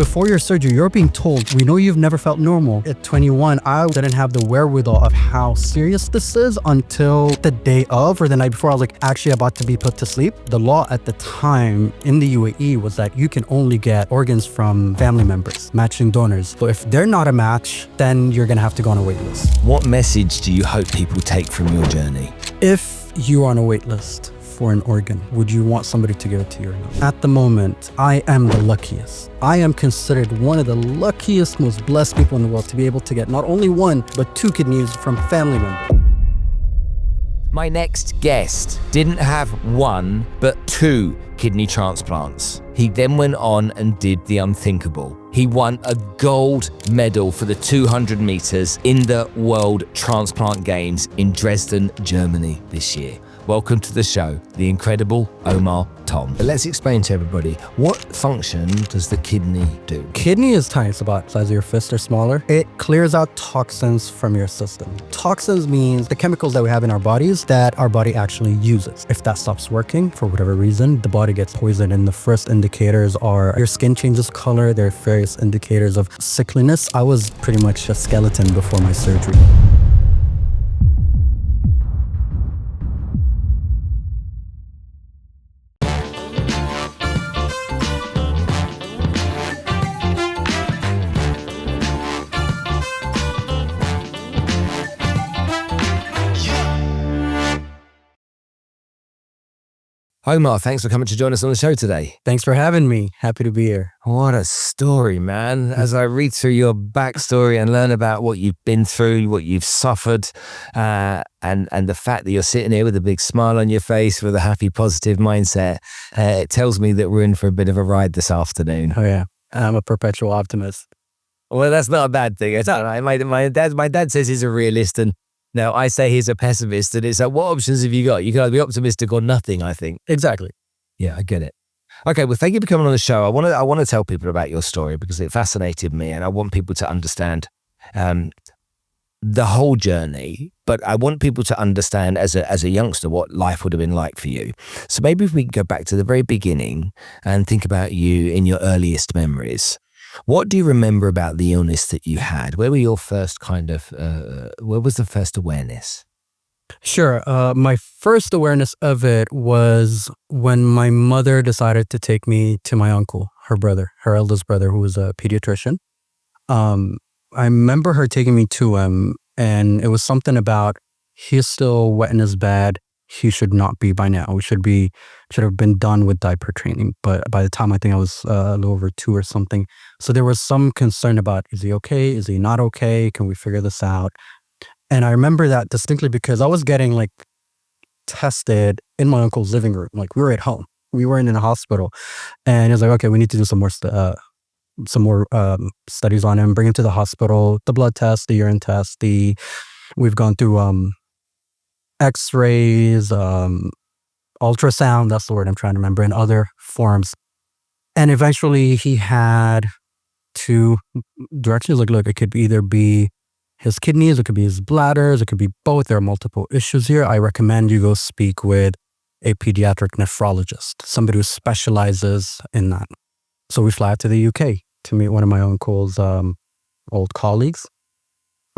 Before your surgery, you're being told, we know you've never felt normal. At 21, I didn't have the wherewithal of how serious this is until the day of or the night before. I was like actually about to be put to sleep. The law at the time in the UAE was that you can only get organs from family members, matching donors. So if they're not a match, then you're gonna have to go on a wait list. What message do you hope people take from your journey? If you're on a wait list for an organ, would you want somebody to give it to you or not? At the moment, I am the luckiest. I am considered one of the luckiest, most blessed people in the world to be able to get not only one, but 2 kidneys from family members. My next guest didn't have 1, but 2 kidney transplants. He then went on and did the unthinkable. He won a gold medal for the 200 meters in the World Transplant Games in Dresden, Germany this year. Welcome to the show, the incredible Omar Tom. Let's explain to everybody, what function does the kidney do? Kidney is tiny, it's about the size of your fist or smaller. It clears out toxins from your system. Toxins means the chemicals that we have in our bodies that our body actually uses. If that stops working for whatever reason, the body gets poisoned, and the first indicators are your skin changes color. There are various indicators of sickliness. I was pretty much a skeleton before my surgery. Omar, thanks for coming to join us on the show today. Thanks for having me. Happy to be here. What a story, man. As I read through your backstory and learn about what you've been through, what you've suffered, and the fact that you're sitting here with a big smile on your face with a happy, positive mindset, it tells me that we're in for a bit of a ride this afternoon. Oh yeah, I'm a perpetual optimist. Well, that's not a bad thing. It's all right. My dad says he's a realist, and now I say he's a pessimist, and it's like, what options have you got? You can either be optimistic or nothing, I think. Exactly. Yeah, I get it. Okay, well, thank you for coming on the show. I want to tell people about your story because it fascinated me, and I want people to understand the whole journey. But I want people to understand as a youngster what life would have been like for you. So maybe if we can go back to the very beginning and think about you in your earliest memories. What do you remember about the illness that you had? Where were your first where was the first awareness? Sure. My first awareness of it was when my mother decided to take me to my uncle, her eldest brother, who was a pediatrician. I remember her taking me to him, and it was something about, he's still wet in his bed. He should not be by now. We should have been done with diaper training. But by the time I think I was a little over 2 or something. So there was some concern about, is he okay? Is he not okay? Can we figure this out? And I remember that distinctly because I was getting like tested in my uncle's living room. Like we were at home. We weren't in a hospital. And he was like, okay, we need to do some more studies on him, bring him to the hospital, the blood test, the urine test, we've gone through X-rays, ultrasound, that's the word I'm trying to remember, and other forms. And eventually he had 2 directions. Like, look, it could either be his kidneys, it could be his bladders, it could be both. There are multiple issues here. I recommend you go speak with a pediatric nephrologist, somebody who specializes in that. So we fly out to the UK to meet one of my uncle's old colleagues.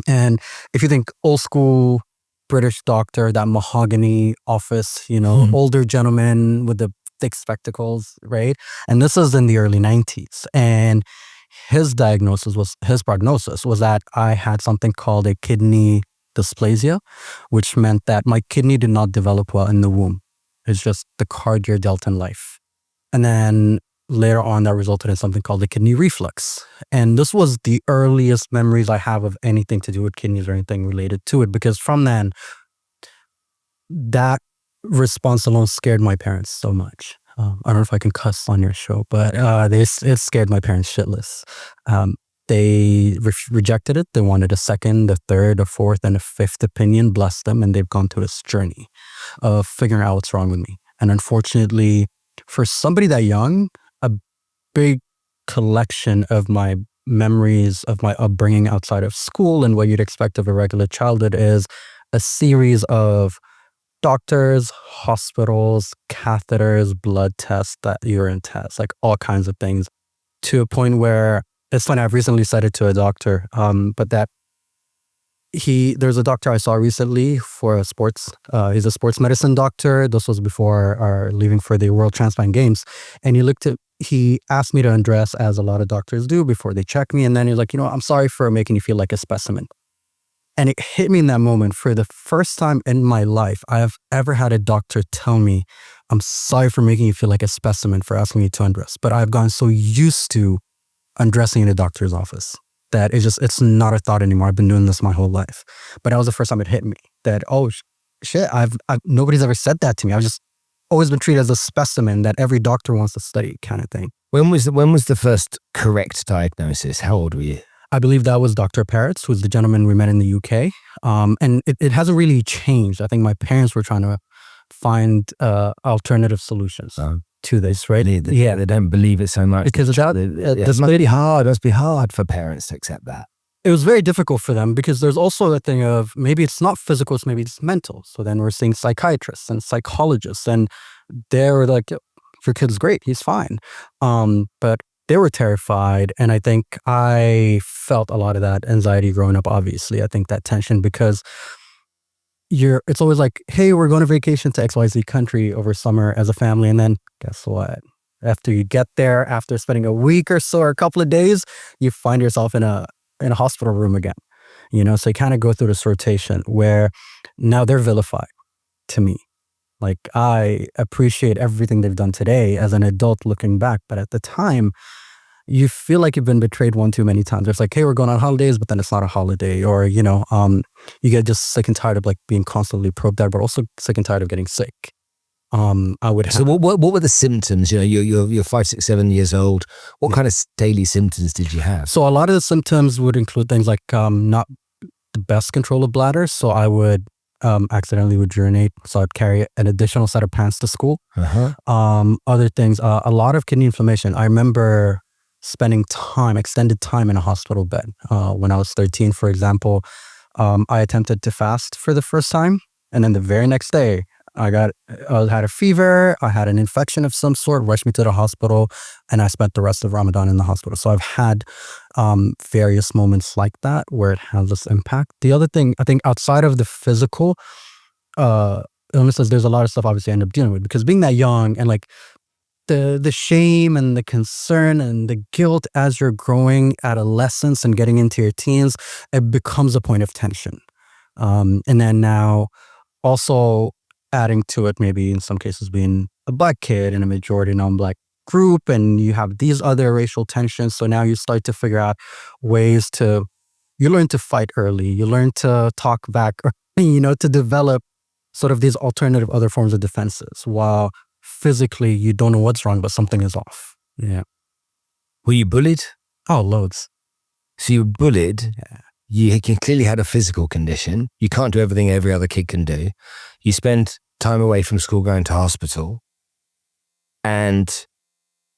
And if you think old school British doctor, that mahogany office, older gentleman with the thick spectacles, right? And this is in the early 90s. And his prognosis was that I had something called a kidney dysplasia, which meant that my kidney did not develop well in the womb. It's just the card you're dealt in life. And then later on, that resulted in something called a kidney reflux. And this was the earliest memories I have of anything to do with kidneys or anything related to it, because from then, that response alone scared my parents so much. I don't know if I can cuss on your show, but it scared my parents shitless. They rejected it. They wanted a second, a third, a fourth, and a fifth opinion. Bless them. And they've gone through this journey of figuring out what's wrong with me. And unfortunately, for somebody that young, a big collection of my memories of my upbringing outside of school and what you'd expect of a regular childhood is a series of doctors, hospitals, catheters, blood tests, that urine tests, like all kinds of things. to a point where it's funny. I've recently said it to a doctor, but that there's a doctor I saw recently for a sports. He's a sports medicine doctor. This was before our leaving for the World Transplant Games, and he asked me to undress, as a lot of doctors do before they check me, and then he's like, I'm sorry for making you feel like a specimen. And it hit me in that moment. For the first time in my life, I have ever had a doctor tell me, I'm sorry for making you feel like a specimen, for asking me to undress. But I've gotten so used to undressing in a doctor's office that it's not a thought anymore. I've been doing this my whole life. But that was the first time it hit me that, oh, shit, nobody's ever said that to me. I've just always been treated as a specimen that every doctor wants to study, kind of thing. When was the first correct diagnosis? How old were you? I believe that was Dr. Parrots, who's the gentleman we met in the UK. And it hasn't really changed. I think my parents were trying to find alternative solutions to this, right? They don't believe it so much. Because it must be hard for parents to accept that. It was very difficult for them because there's also a thing of maybe it's not physical, maybe it's mental. So then we're seeing psychiatrists and psychologists, and they're like, your kid's great, he's fine. But they were terrified, and I think I felt a lot of that anxiety growing up, obviously. I think that tension, because it's always like, hey, we're going on vacation to XYZ country over summer as a family, and then guess what? After you get there, after spending a week or so or a couple of days, you find yourself in a hospital room again. So you kind of go through this rotation where now they're vilified to me. Like, I appreciate everything they've done today as an adult looking back, but at the time, you feel like you've been betrayed one too many times. It's like, hey, we're going on holidays, but then it's not a holiday. Or, you get just sick and tired of like being constantly probed at, but also sick and tired of getting sick. So what were the symptoms? You're 5, 6, 7 years old. What kind of daily symptoms did you have? So a lot of the symptoms would include things like not the best control of bladder. So I would accidentally would urinate. So I'd carry an additional set of pants to school. Other things, a lot of kidney inflammation. I remember spending extended time in a hospital bed. When I was 13, for example, I attempted to fast for the first time. And then the very next day, I had a fever, I had an infection of some sort, rushed me to the hospital, and I spent the rest of Ramadan in the hospital. So I've had various moments like that where it has this impact. The other thing, I think outside of the physical illnesses, there's a lot of stuff obviously I end up dealing with, because being that young and like the shame and the concern and the guilt as you're growing, adolescence and getting into your teens, it becomes a point of tension. And then now also adding to it, maybe in some cases being a black kid in a majority non-black group, and you have these other racial tensions. So now you start to figure out ways you learn to fight early, you learn to talk back, to develop sort of these alternative other forms of defenses, while physically you don't know what's wrong, but something is off. Yeah. Were you bullied? Oh, loads. So you were bullied. Yeah. You clearly had a physical condition. You can't do everything every other kid can do. You spend time away from school going to hospital. And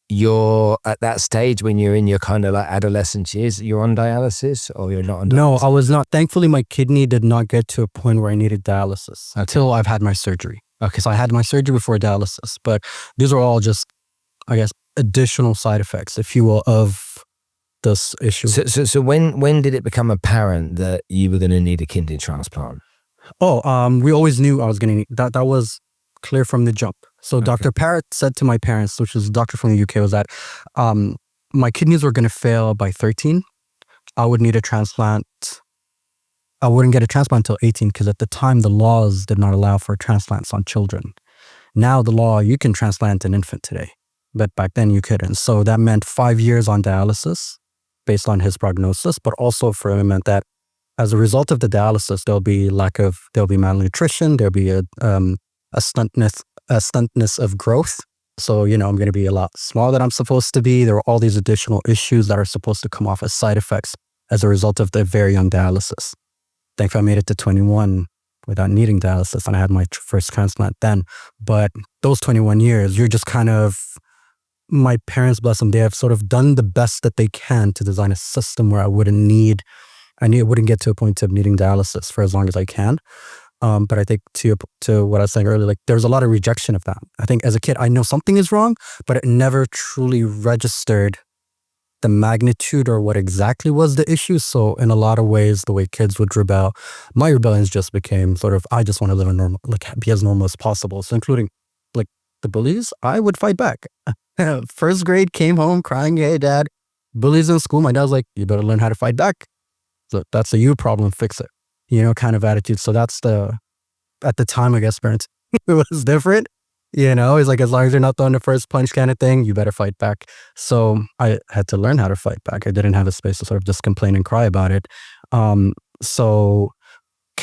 you're at that stage when you're in your kind of like adolescent years, you're on dialysis or you're not on dialysis? No, I was not. Thankfully, my kidney did not get to a point where I needed dialysis until I've had my surgery. Okay, so I had my surgery before dialysis. But these are all just, I guess, additional side effects, if you will, of this issue. So when did it become apparent that you were going to need a kidney transplant? We always knew I was going to need that. That was clear from the jump. So okay. Dr. Parrott said to my parents, which is a doctor from the UK, was that my kidneys were going to fail by 13. I would need a transplant. I wouldn't get a transplant until 18 because at the time the laws did not allow for transplants on children. Now the law, you can transplant an infant today, but back then you couldn't. So that meant 5 years on dialysis based on his prognosis, but also for him it meant that as a result of the dialysis, there'll be malnutrition, there'll be a stuntness of growth. So, I'm going to be a lot smaller than I'm supposed to be. There are all these additional issues that are supposed to come off as side effects as a result of the very young dialysis. Thankfully, I made it to 21 without needing dialysis, and I had my first transplant then. But those 21 years, you're just kind of, my parents, bless them, they have sort of done the best that they can to design a system where I wouldn't get to a point of needing dialysis for as long as I can. But I think to what I was saying earlier, like there's a lot of rejection of that. I think as a kid, I know something is wrong, but it never truly registered the magnitude or what exactly was the issue. So in a lot of ways, the way kids would rebel, my rebellions just became sort of, I just want to live a normal, like be as normal as possible. So including like the bullies, I would fight back. First grade, came home crying, hey dad, bullies in school. My dad was like, you better learn how to fight back. So that's a you problem, fix it. Kind of attitude. So that's at the time, I guess parents, it was different. It's like, as long as you're not throwing the first punch kind of thing, you better fight back. So I had to learn how to fight back. I didn't have a space to sort of just complain and cry about it. So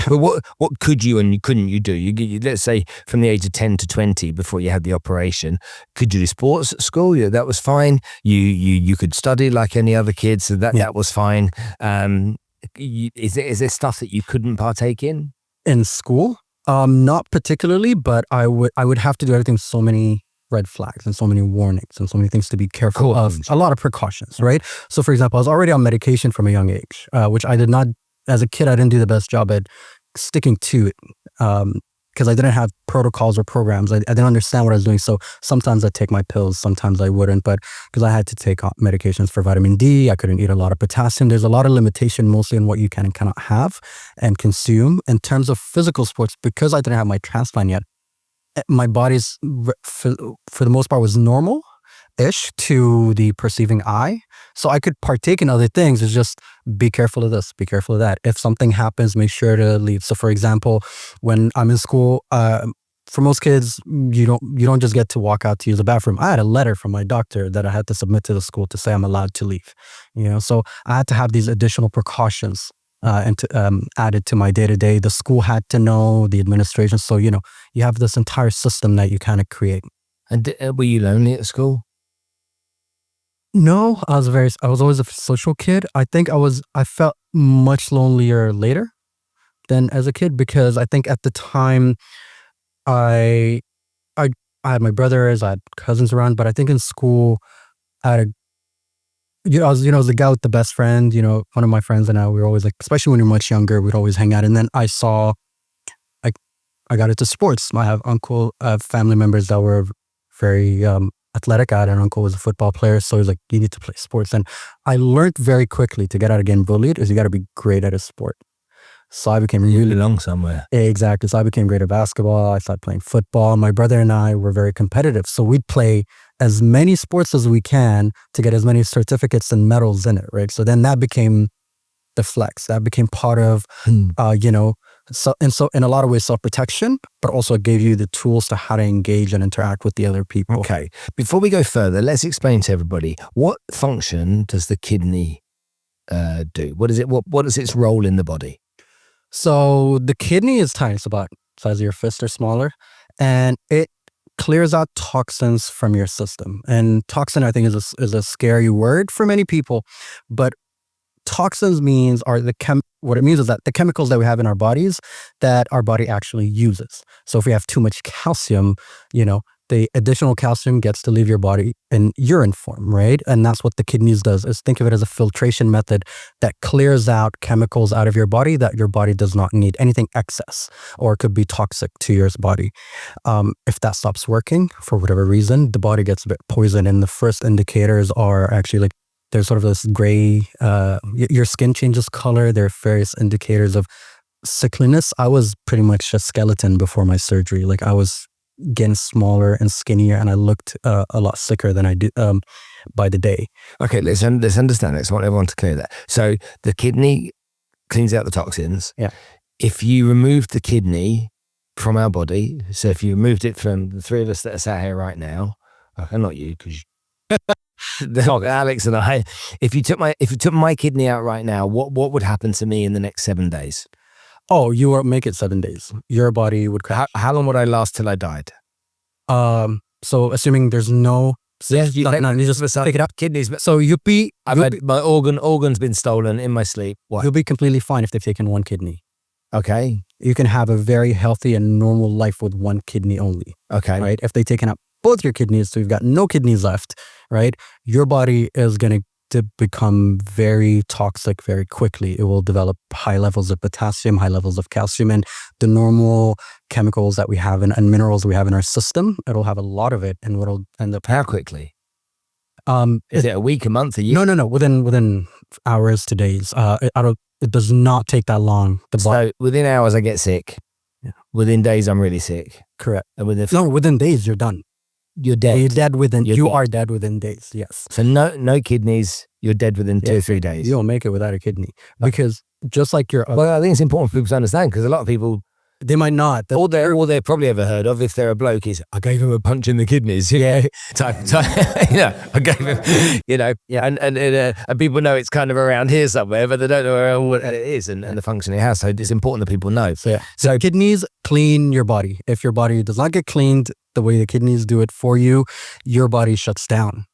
But what could you and couldn't you do? Let's say from the age of 10 to 20 before you had the operation, could you do sports at school? Yeah, that was fine. You could study like any other kid, so that was fine. Is there stuff that you couldn't partake in? In school? Not particularly, but I would have to do everything with so many red flags and so many warnings and so many things to be careful of. A lot of precautions, right? So for example, I was already on medication from a young age, which I did not, as a kid, I didn't do the best job at sticking to it. Because I didn't have protocols or programs. I didn't understand what I was doing. So sometimes I'd take my pills, sometimes I wouldn't. But because I had to take medications for vitamin D, I couldn't eat a lot of potassium. There's a lot of limitation mostly in what you can and cannot have and consume. In terms of physical sports, because I didn't have my transplant yet, my body's, for the most part, was normal-ish to the perceiving eye. So I could partake in other things. It's just be careful of this, be careful of that. If something happens, make sure to leave. So for example, when I'm in school, for most kids, you don't just get to walk out to use the bathroom. I had a letter from my doctor that I had to submit to the school to say I'm allowed to leave. So I had to have these additional precautions and added to my day-to-day. The school had to know, the administration. So, you have this entire system that you kind of create. And were you lonely at school? No, I was always a social kid. I think I felt much lonelier later than as a kid, because I think at the time I had my brothers, I had cousins around, but I think in school I had I was the guy with the best friend. One of my friends and I, we were always like, especially when you're much younger, we'd always hang out. And then I got into sports. I have family members that were very athletic. I had an uncle who was a football player, so he was like, you need to play sports. And I learned very quickly to get out of getting bullied is you got to be great at a sport. So I became really long somewhere. Exactly. So I became great at basketball. I started playing football. My brother and I were very competitive. So we'd play as many sports as we can to get as many certificates and medals in it, right? So then that became the flex. That became part of, so in a lot of ways, self-protection, but also it gave you the tools to how to engage and interact with the other people. Okay. Before we go further, let's explain to everybody, what function does the kidney do? What is it? What is its role in the body? So the kidney is tiny. It's about the size of your fist or smaller. And it clears out toxins from your system. And toxin, I think, is a scary word for many people. But toxins what it means is that the chemicals that we have in our bodies that our body actually uses. So if we have too much calcium, the additional calcium gets to leave your body in urine form, right? And that's what the kidneys does, is think of it as a filtration method that clears out chemicals out of your body that your body does not need, anything excess, or it could be toxic to your body. If that stops working for whatever reason, the body gets a bit poisoned. And the first indicators are actually like, there's sort of this gray, your skin changes color. There are various indicators of sickliness. I was pretty much a skeleton before my surgery. Like I was getting smaller and skinnier, and I looked a lot sicker than I did by the day. Okay, let's understand this. I want everyone to clear that. So the kidney cleans out the toxins. Yeah. If you removed the kidney from our body, so if you removed it from the three of us that are sat here right now, and not you, because Alex and I, if you took my kidney out right now, what would happen to me in the next 7 days? Oh, you won't make it 7 days. Your body would crash. How long would I last till I died? So assuming there's no... Yes, you just pick it up. Kidneys. So I've had my organ's been stolen in my sleep. What? You'll be completely fine if they've taken one kidney. Okay. You can have a very healthy and normal life with one kidney only. Okay. Right? If they've taken out both your kidneys, so you've got no kidneys left, right? Your body is going to become very toxic very quickly. It will develop high levels of potassium, high levels of calcium, and the normal chemicals that we have and minerals we have in our system. It'll have a lot of it, and what'll end up... How quickly? Is it a week, a month, a year? No. Within hours to days. It does not take that long. So within hours, I get sick. Yeah. Within days, I'm really sick. Correct. And within days, you're done. You're dead. You're dead within. You are dead within days. Yes. So no kidneys. You're dead within 2 or 3 days. You don't make it without a kidney because just like your. Well, I think it's important for people to understand because a lot of people. They might not. All they're probably ever heard of if they're a bloke is, I gave him a punch in the kidneys. Yeah. type. I gave him, yeah. And people know it's kind of around here somewhere, but they don't know what it is and the function it has. So it's important that people know. So kidneys clean your body. If your body does not get cleaned the way the kidneys do it for you, your body shuts down.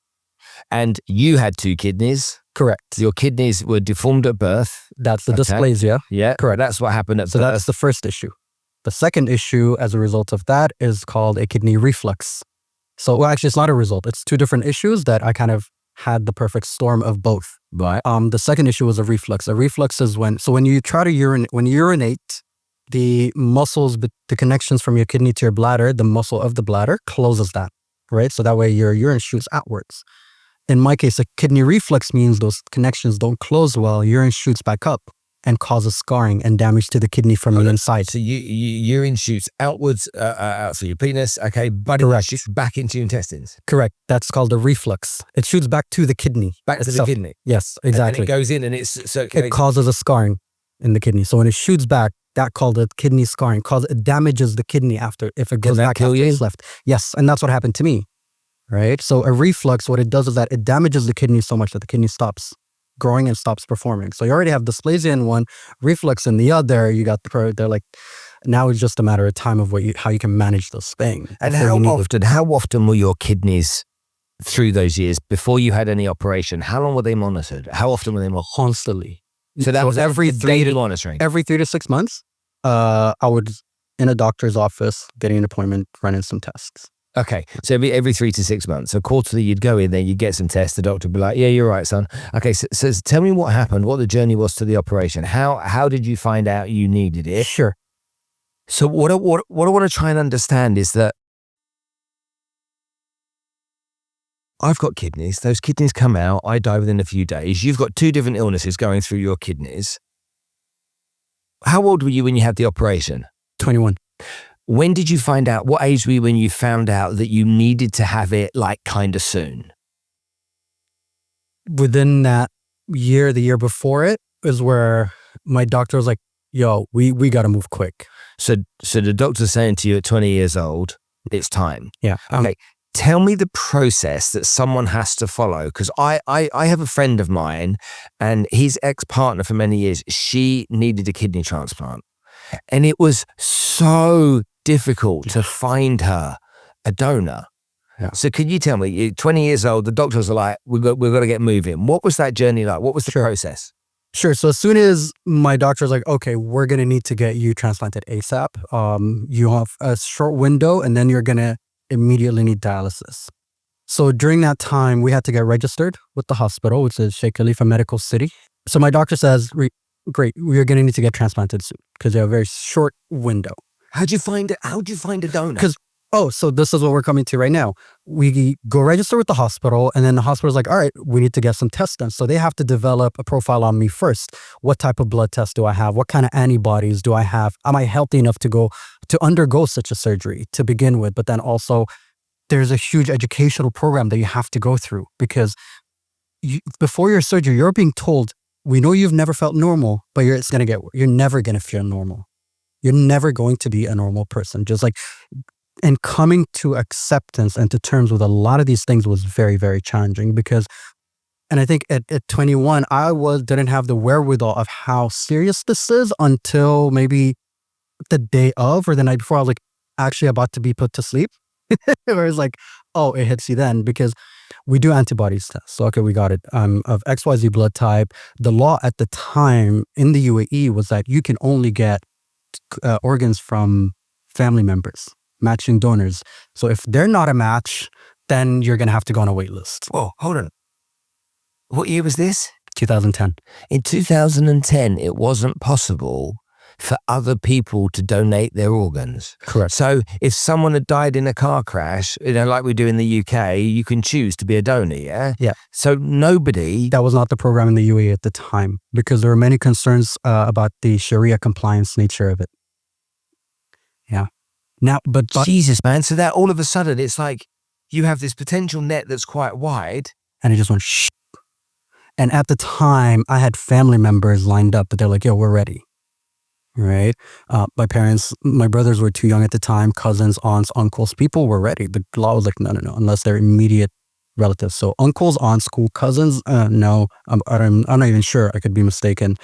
And you had 2 kidneys. Correct. Your kidneys were deformed at birth. That's the dysplasia. Yeah. Correct. That's what happened at birth. So that's the first issue. The second issue as a result of that is called a kidney reflux. So actually it's not a result. It's 2 different issues that I kind of had the perfect storm of both. Right. The second issue was a reflux. A reflux is when you try to urinate, the muscles, the connections from your kidney to your bladder, the muscle of the bladder closes that, right? So that way your urine shoots outwards. In my case, a kidney reflux means those connections don't close well, urine shoots back up and causes scarring and damage to the kidney from the inside. So urine shoots outwards, out through your penis, okay, but it shoots back into your intestines. Correct. That's called a reflux. It shoots back to the kidney. Back to the kidney? Yes, exactly. And it goes in and it's circulating. It causes a scarring in the kidney. So when it shoots back, that called a kidney scarring, it damages the kidney if it goes back after it's left. Yes, and that's what happened to me, right? So a reflux, what it does is that it damages the kidney so much that the kidney stops growing and stops performing. So you already have dysplasia in one, reflux in the other. You got they're like, now it's just a matter of time of how you can manage this thing. And how often were your kidneys through those years before you had any operation? How long were they monitored? How often were they monitored? Constantly. So that was every 3 to monitoring. Every 3 to 6 months, I would in a doctor's office getting an appointment, running some tests. Okay, so every 3 to 6 months. So quarterly, you'd go in there, you'd get some tests. The doctor would be like, "Yeah, you're right, son." Okay, so tell me what happened, what the journey was to the operation. How did you find out you needed it? Sure. So what I want to try and understand is that I've got kidneys. Those kidneys come out. I die within a few days. You've got 2 different illnesses going through your kidneys. How old were you when you had the operation? 21. When did you find out? What age were you when you found out that you needed to have it kind of soon? Within that year, the year before it is where my doctor was like, "Yo, we got to move quick." So the doctor's saying to you at 20 years old, it's time. Yeah. Okay. Tell me the process that someone has to follow. Because I have a friend of mine and his ex-partner for many years, she needed a kidney transplant. And it was so difficult to find her a donor. Yeah. So can you tell me, you're 20 years old, the doctors are like, we've got to get moving. What was that journey like? What was the process? Sure. So as soon as my doctor's like, "Okay, we're going to need to get you transplanted ASAP. You have a short window and then you're going to immediately need dialysis." So during that time, we had to get registered with the hospital, which is Sheikh Khalifa Medical City. So my doctor says, "Great, we're going to need to get transplanted soon because you have a very short window." How'd you find a donor? So this is what we're coming to right now. We go register with the hospital and then the hospital's like, "All right, we need to get some tests done." So they have to develop a profile on me first. What type of blood test do I have? What kind of antibodies do I have? Am I healthy enough to undergo such a surgery to begin with? But then also there's a huge educational program that you have to go through because before your surgery, you're being told, "We know you've never felt normal, but you're never going to feel normal. You're never going to be a normal person." And coming to acceptance and to terms with a lot of these things was very, very challenging and I think at 21, I didn't have the wherewithal of how serious this is until maybe the day of or the night before. I was like actually about to be put to sleep. Where it's like, oh, it hits you then because we do antibodies tests. So, okay, we got it. Of XYZ blood type. The law at the time in the UAE was that you can only get organs from family members, matching donors. So if they're not a match, then you're going to have to go on a wait list. Whoa, hold on. What year was this? 2010. In 2010, it wasn't possible for other people to donate their organs. Correct. So if someone had died in a car crash, like we do in the UK, you can choose to be a donor, yeah? Yeah. So nobody... That was not the program in the UAE at the time because there were many concerns about the Sharia compliance nature of it. Yeah. Now, but Jesus, man. So that all of a sudden, it's like you have this potential net that's quite wide. And it just went shh. And at the time, I had family members lined up, but they're like, yo, we're ready. Right? My brothers were too young at the time, cousins, aunts, uncles, people were ready. The law was like, no, unless they're immediate relatives. So uncles, aunts, cousins, no, I'm not even sure. I could be mistaken.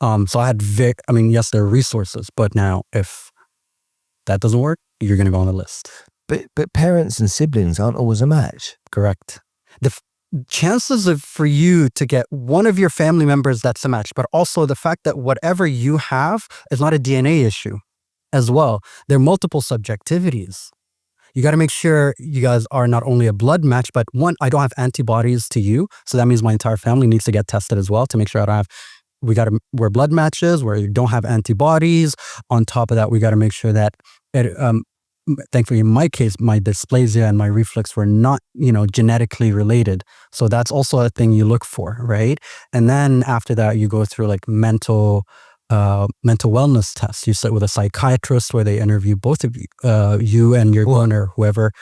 So I had, yes, there are resources, but now if that doesn't work, you're going to go on the list. But parents and siblings aren't always a match. Correct. The chances for you to get one of your family members that's a match, but also the fact that whatever you have is not a DNA issue as well. There are multiple subjectivities. You got to make sure you guys are not only a blood match, but one, I don't have antibodies to you. So that means my entire family needs to get tested as well to make sure we're blood matches where you don't have antibodies. On top of that, we got to make sure that thankfully in my case, my dysplasia and my reflux were not, genetically related. So that's also a thing you look for, right? And then after that, you go through like mental wellness tests. You sit with a psychiatrist where they interview both of you, you and your donor, whoever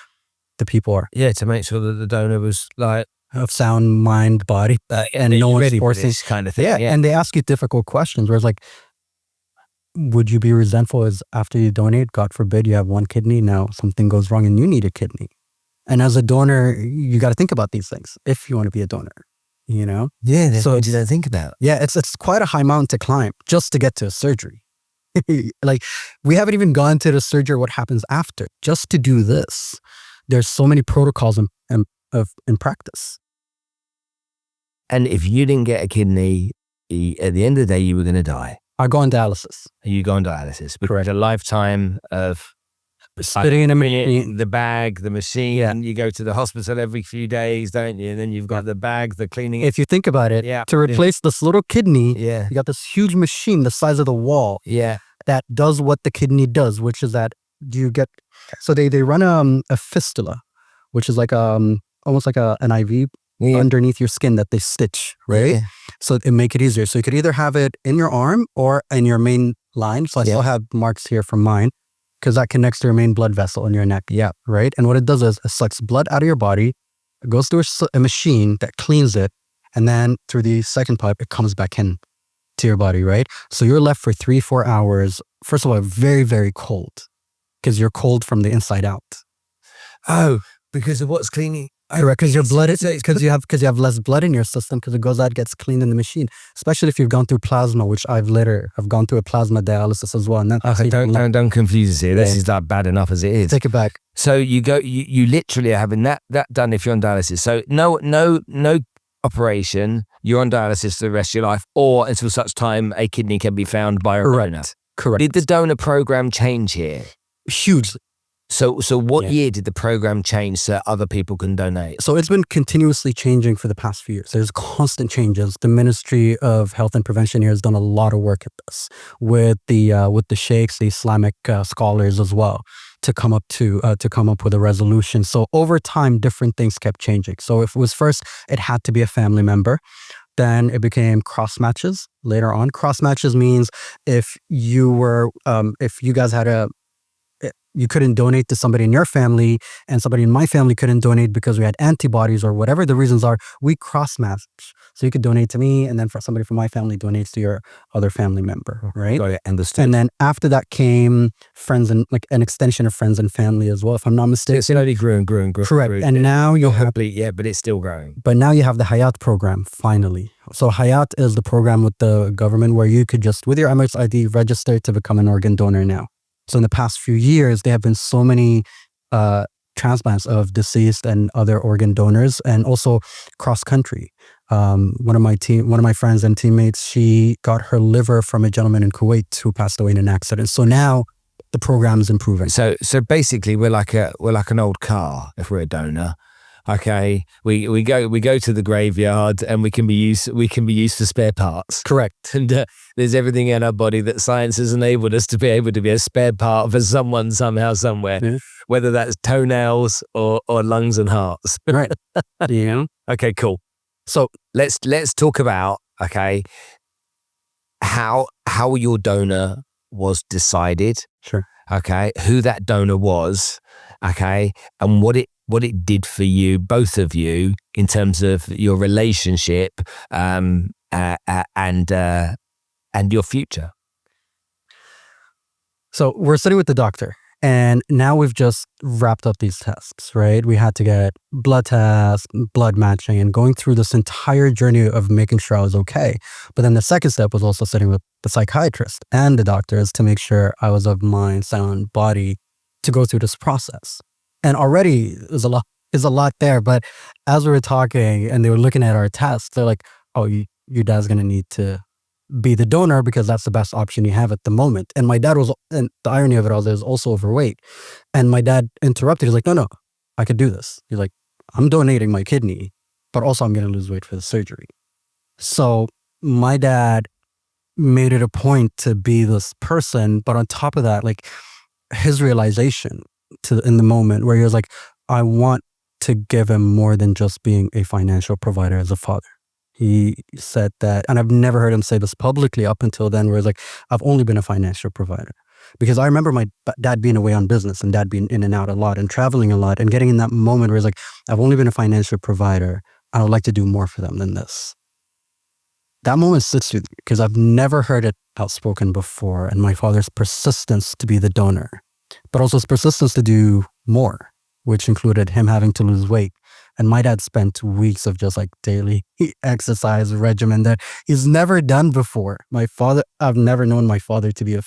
the people are. Yeah, to make sure that the donor was like of sound, mind, body, and no one's forcing this kind of thing. Yeah, and they ask you difficult questions where it's like, would you be resentful as after you donate, God forbid you have one kidney, now something goes wrong and you need a kidney. And as a donor, you got to think about these things if you want to be a donor, Yeah, that's so what you don't think about. Yeah, it's quite a high mountain to climb just to get to a surgery. Like, we haven't even gone to the surgery, what happens after. Just to do this, there's so many protocols in practice. And if you didn't get a kidney, at the end of the day, you were going to die. I go on dialysis. You go on dialysis. Correct. A lifetime of spitting in a machine, the bag, the machine. Yeah. And you go to the hospital every few days, don't you? And then you've got the bag, the cleaning. If you think about it, to replace this little kidney, you got this huge machine the size of the wall. Yeah. That does what the kidney does, which is that so they run a fistula, which is like almost like an IV underneath your skin that they stitch, right? Yeah. So it make it easier. So you could either have it in your arm or in your main line. So I still have marks here from mine because that connects to your main blood vessel in your neck. Yeah. Right. And what it does is it sucks blood out of your body. It goes through a machine that cleans it. And then through the second pipe, it comes back in to your body. Right. So you're left for 3-4 hours. First of all, very, very cold because you're cold from the inside out. Oh, because of what's cleaning? Because your blood is because you have less blood in your system because it goes out, gets cleaned in the machine. Especially if you've gone through plasma, which I've gone through a plasma dialysis as well. And okay, don't confuse us here. This is that bad enough as it is. Take it back. So you literally are having that done if you're on dialysis. So no operation. You're on dialysis for the rest of your life, or until such time a kidney can be found by a donor. Correct. Did the donor program change here? Hugely. So what year did the program change so other people can donate? So it's been continuously changing for the past few years. There's constant changes. The Ministry of Health and Prevention here has done a lot of work at this with the sheikhs, the Islamic scholars as well, to come up with a resolution. So over time, different things kept changing. So if it was first, it had to be a family member. Then it became cross matches later on. Cross matches means if you guys had you couldn't donate to somebody in your family and somebody in my family couldn't donate because we had antibodies or whatever the reasons are, we cross-match. So you could donate to me and then for somebody from my family donates to your other family member, right? Got it, understood. And then after that came friends and like an extension of friends and family as well, if I'm not mistaken. It slowly grew and grew and grew. Correct. And now you'll have... but it's still growing. But now you have the Hayat program, finally. So Hayat is the program with the government where you could just, with your Emirates ID, register to become an organ donor now. So in the past few years, there have been so many transplants of deceased and other organ donors, and also cross country. One of my friends and teammates, she got her liver from a gentleman in Kuwait who passed away in an accident. So now the program is improving. So basically, we're like an old car if we're a donor. Okay, we go to the graveyard, and we can be used for spare parts. Correct. And there's everything in our body that science has enabled us to be able to be a spare part for someone somehow somewhere, Yeah. whether that's toenails or lungs and hearts. Right. Yeah. Okay, cool. So let's talk about how your donor was decided. Sure. Okay, who that donor was. Okay, and what it did for you, both of you, in terms of your relationship and your future. So we're sitting with the doctor, and now we've just wrapped up these tests, right? We had to get blood tests, blood matching, and going through this entire journey of making sure I was okay. But then the second step was also sitting with the psychiatrist and the doctors to make sure I was of mind, sound, body to go through this process. And already there's a lot there. But as we were talking and they were looking at our tests, they're like, oh, your dad's going to need to be the donor because that's the best option you have at the moment. And my dad was, and the irony of it all is also overweight. And my dad interrupted. He's like, no, I could do this. He's like, I'm donating my kidney, but also I'm going to lose weight for the surgery. So my dad made it a point to be this person. But on top of that, like his realization in the moment where he was like, I want to give him more than just being a financial provider as a father. He said that, and I've never heard him say this publicly up until then, where it's like, I've only been a financial provider. Because I remember my dad being away on business and dad being in and out a lot and traveling a lot and getting in that moment where it's like, I've only been a financial provider. I would like to do more for them than this. That moment sits with me because I've never heard it outspoken before. And my father's persistence to be the donor, but also his persistence to do more, which included him having to lose weight. And my dad spent weeks of just like daily exercise regimen that he's never done before. I've never known my father to be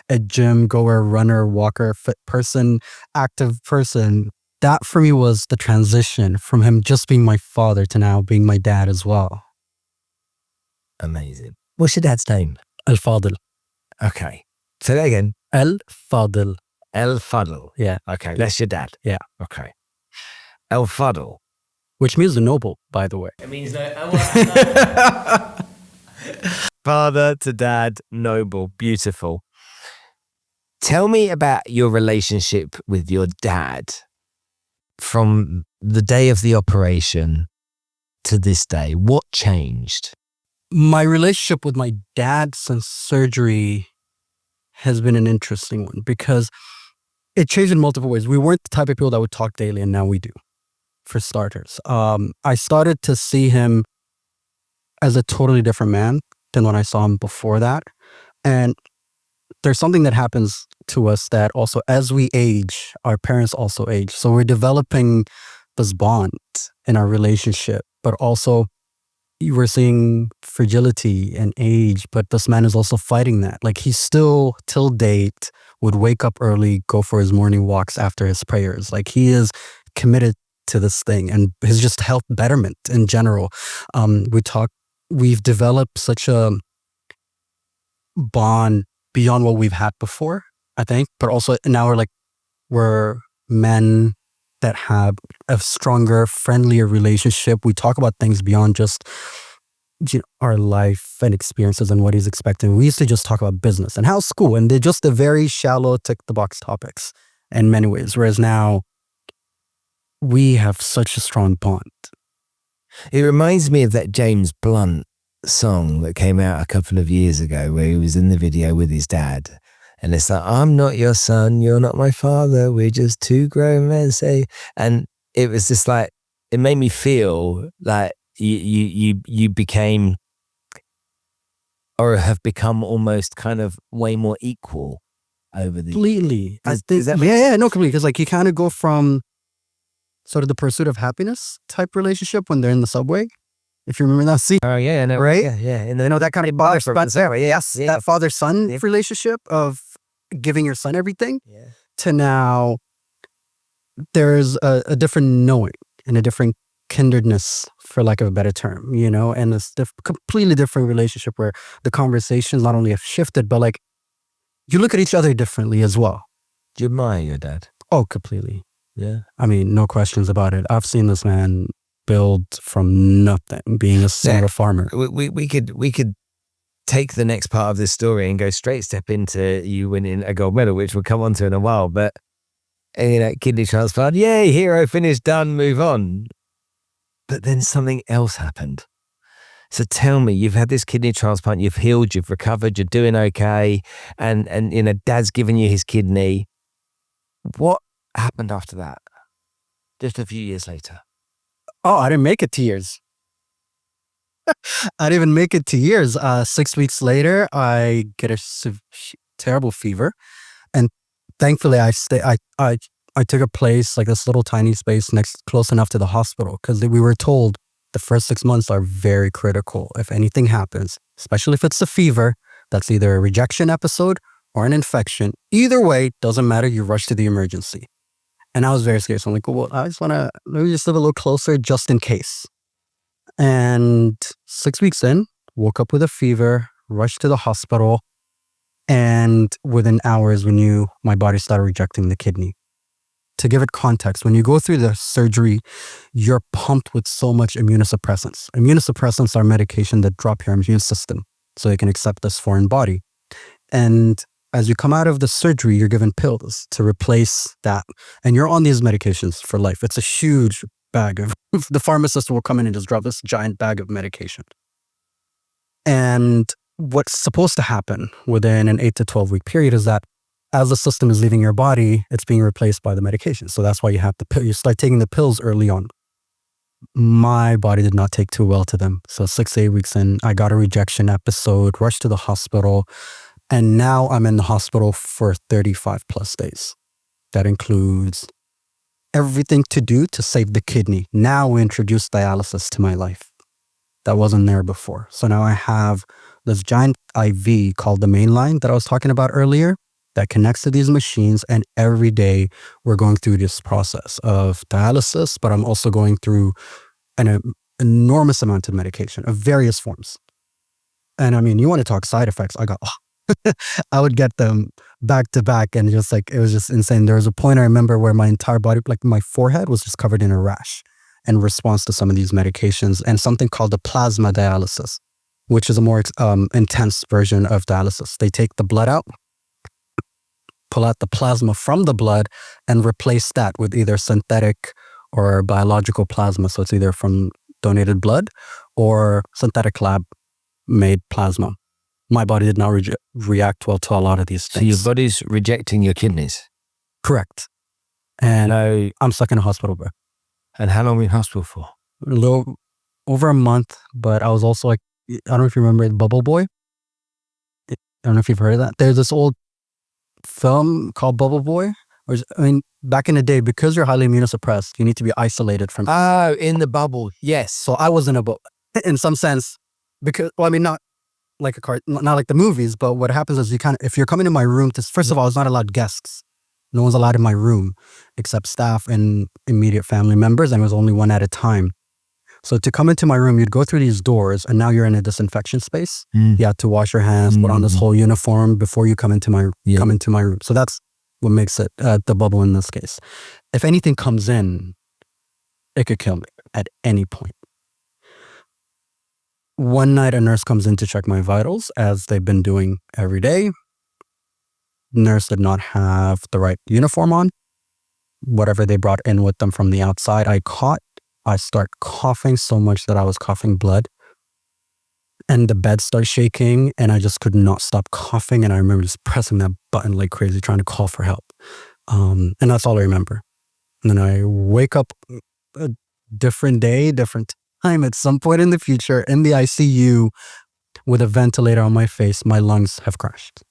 a gym goer, runner, walker, fit person, active person. That for me was the transition from him just being my father to now being my dad as well. Amazing. What's your dad's name? Al-Fadl. Okay. Say that again. Al-Fadl. Al-Fadl. Yeah. Okay. That's your dad. Yeah. Okay. Al-Fadl. Which means the noble, by the way. It means no. Father to dad, noble, beautiful. Tell me about your relationship with your dad from the day of the operation to this day. What changed? My relationship with my dad since surgery has been an interesting one because it changed in multiple ways. We weren't the type of people that would talk daily, and now we do, for starters. I started to see him as a totally different man than when I saw him before that. And there's something that happens to us that also, as we age, our parents also age. So we're developing this bond in our relationship, but also we're seeing fragility and age, but this man is also fighting that. Like he still, till date, would wake up early, go for his morning walks after his prayers. Like he is committed to this thing and his just health betterment in general. We've developed such a bond beyond what we've had before, I think, but also now we're men that have a stronger, friendlier relationship. We talk about things beyond just our life and experiences and what he's expecting. We used to just talk about business and how's school, and they're just the very shallow tick the box topics in many ways. Whereas now we have such a strong bond. It reminds me of that James Blunt song that came out a couple of years ago where he was in the video with his dad. And it's like, I'm not your son, you're not my father, we're just two grown men. And it was just like, it made me feel like you became or have become almost kind of way more equal over the completely. Completely. Completely. Because you kind of go from sort of the pursuit of happiness type relationship when they're in the subway. If you remember that scene. Oh yeah, no, right? Yeah. And that kind of that father-son relationship of giving your son everything to now there's a different knowing and a different kindredness, for lack of a better term, and this completely different relationship where the conversations not only have shifted, but you look at each other differently as well. Do you admire your dad? Oh, completely. Yeah. I mean, no questions about it. I've seen this man build from nothing, being a single farmer. We could take the next part of this story and go straight step into you winning a gold medal, which we'll come on to in a while. But kidney transplant, yay, hero, finished, done, move on. But then something else happened. So tell me, you've had this kidney transplant, you've healed, you've recovered, you're doing okay, and dad's given you his kidney. What happened after that? Just a few years later. Oh, I didn't make it to years. I didn't even make it to years. 6 weeks later, I get a terrible fever, and thankfully, I took a place, like this little tiny space close enough to the hospital, because we were told the first 6 months are very critical. If anything happens, especially if it's a fever, that's either a rejection episode or an infection. Either way, doesn't matter. You rush to the emergency. And I was very scared. So I'm like, well, I just want to maybe just live a little closer just in case. And 6 weeks in, woke up with a fever, rushed to the hospital. And within hours, we knew my body started rejecting the kidney. To give it context, when you go through the surgery, you're pumped with so much immunosuppressants. Immunosuppressants are medication that drop your immune system so they can accept this foreign body. And as you come out of the surgery, you're given pills to replace that. And you're on these medications for life. It's a huge bag of, the pharmacist will come in and just drop this giant bag of medication. And what's supposed to happen within an 8 to 12 week period is that as the system is leaving your body, it's being replaced by the medication. So that's why you start taking the pills early on. My body did not take too well to them. So 6 to 8 weeks in, I got a rejection episode, rushed to the hospital, and now I'm in the hospital for 35 plus days. That includes everything to do to save the kidney. Now we introduce dialysis to my life. That wasn't there before. So now I have this giant IV called the main line that I was talking about earlier that connects to these machines. And every day we're going through this process of dialysis, but I'm also going through an enormous amount of medication of various forms. And I mean, you want to talk side effects. I would get them back to back, and just like, it was just insane. There was a point I remember where my entire body, like my forehead, was just covered in a rash in response to some of these medications, and something called the plasma dialysis, which is a more intense version of dialysis. They take the blood out, pull out the plasma from the blood, and replace that with either synthetic or biological plasma. So it's either from donated blood or synthetic lab-made plasma. My body did not react well to a lot of these things. So your body's rejecting your kidneys? Correct. And I'm stuck in a hospital, bro. And how long were you in hospital for? A little over a month, but I was also like, I don't know if you remember Bubble Boy. I don't know if you've heard of that. There's this old film called Bubble Boy. Back in the day, because you're highly immunosuppressed, you need to be isolated from... Oh, in the bubble, yes. So I was in a bubble, in some sense, because, not like a card, not like the movies, but what happens is if you're coming to my room, first of all, I was not allowed guests. No one's allowed in my room except staff and immediate family members, and it was only one at a time. So to come into my room, you'd go through these doors, and now you're in a disinfection space. You have to wash your hands, put on this whole uniform before you come into my room. So that's what makes it the bubble in this case. If anything comes in, it could kill me at any point. One night, a nurse comes in to check my vitals, as they've been doing every day. Nurse did not have the right uniform on. Whatever they brought in with them from the outside, I start coughing so much that I was coughing blood. And the bed started shaking, and I just could not stop coughing. And I remember just pressing that button like crazy, trying to call for help. And that's all I remember. And then I wake up a different day, different time, at some point in the future, in the ICU with a ventilator on my face. My lungs have crashed.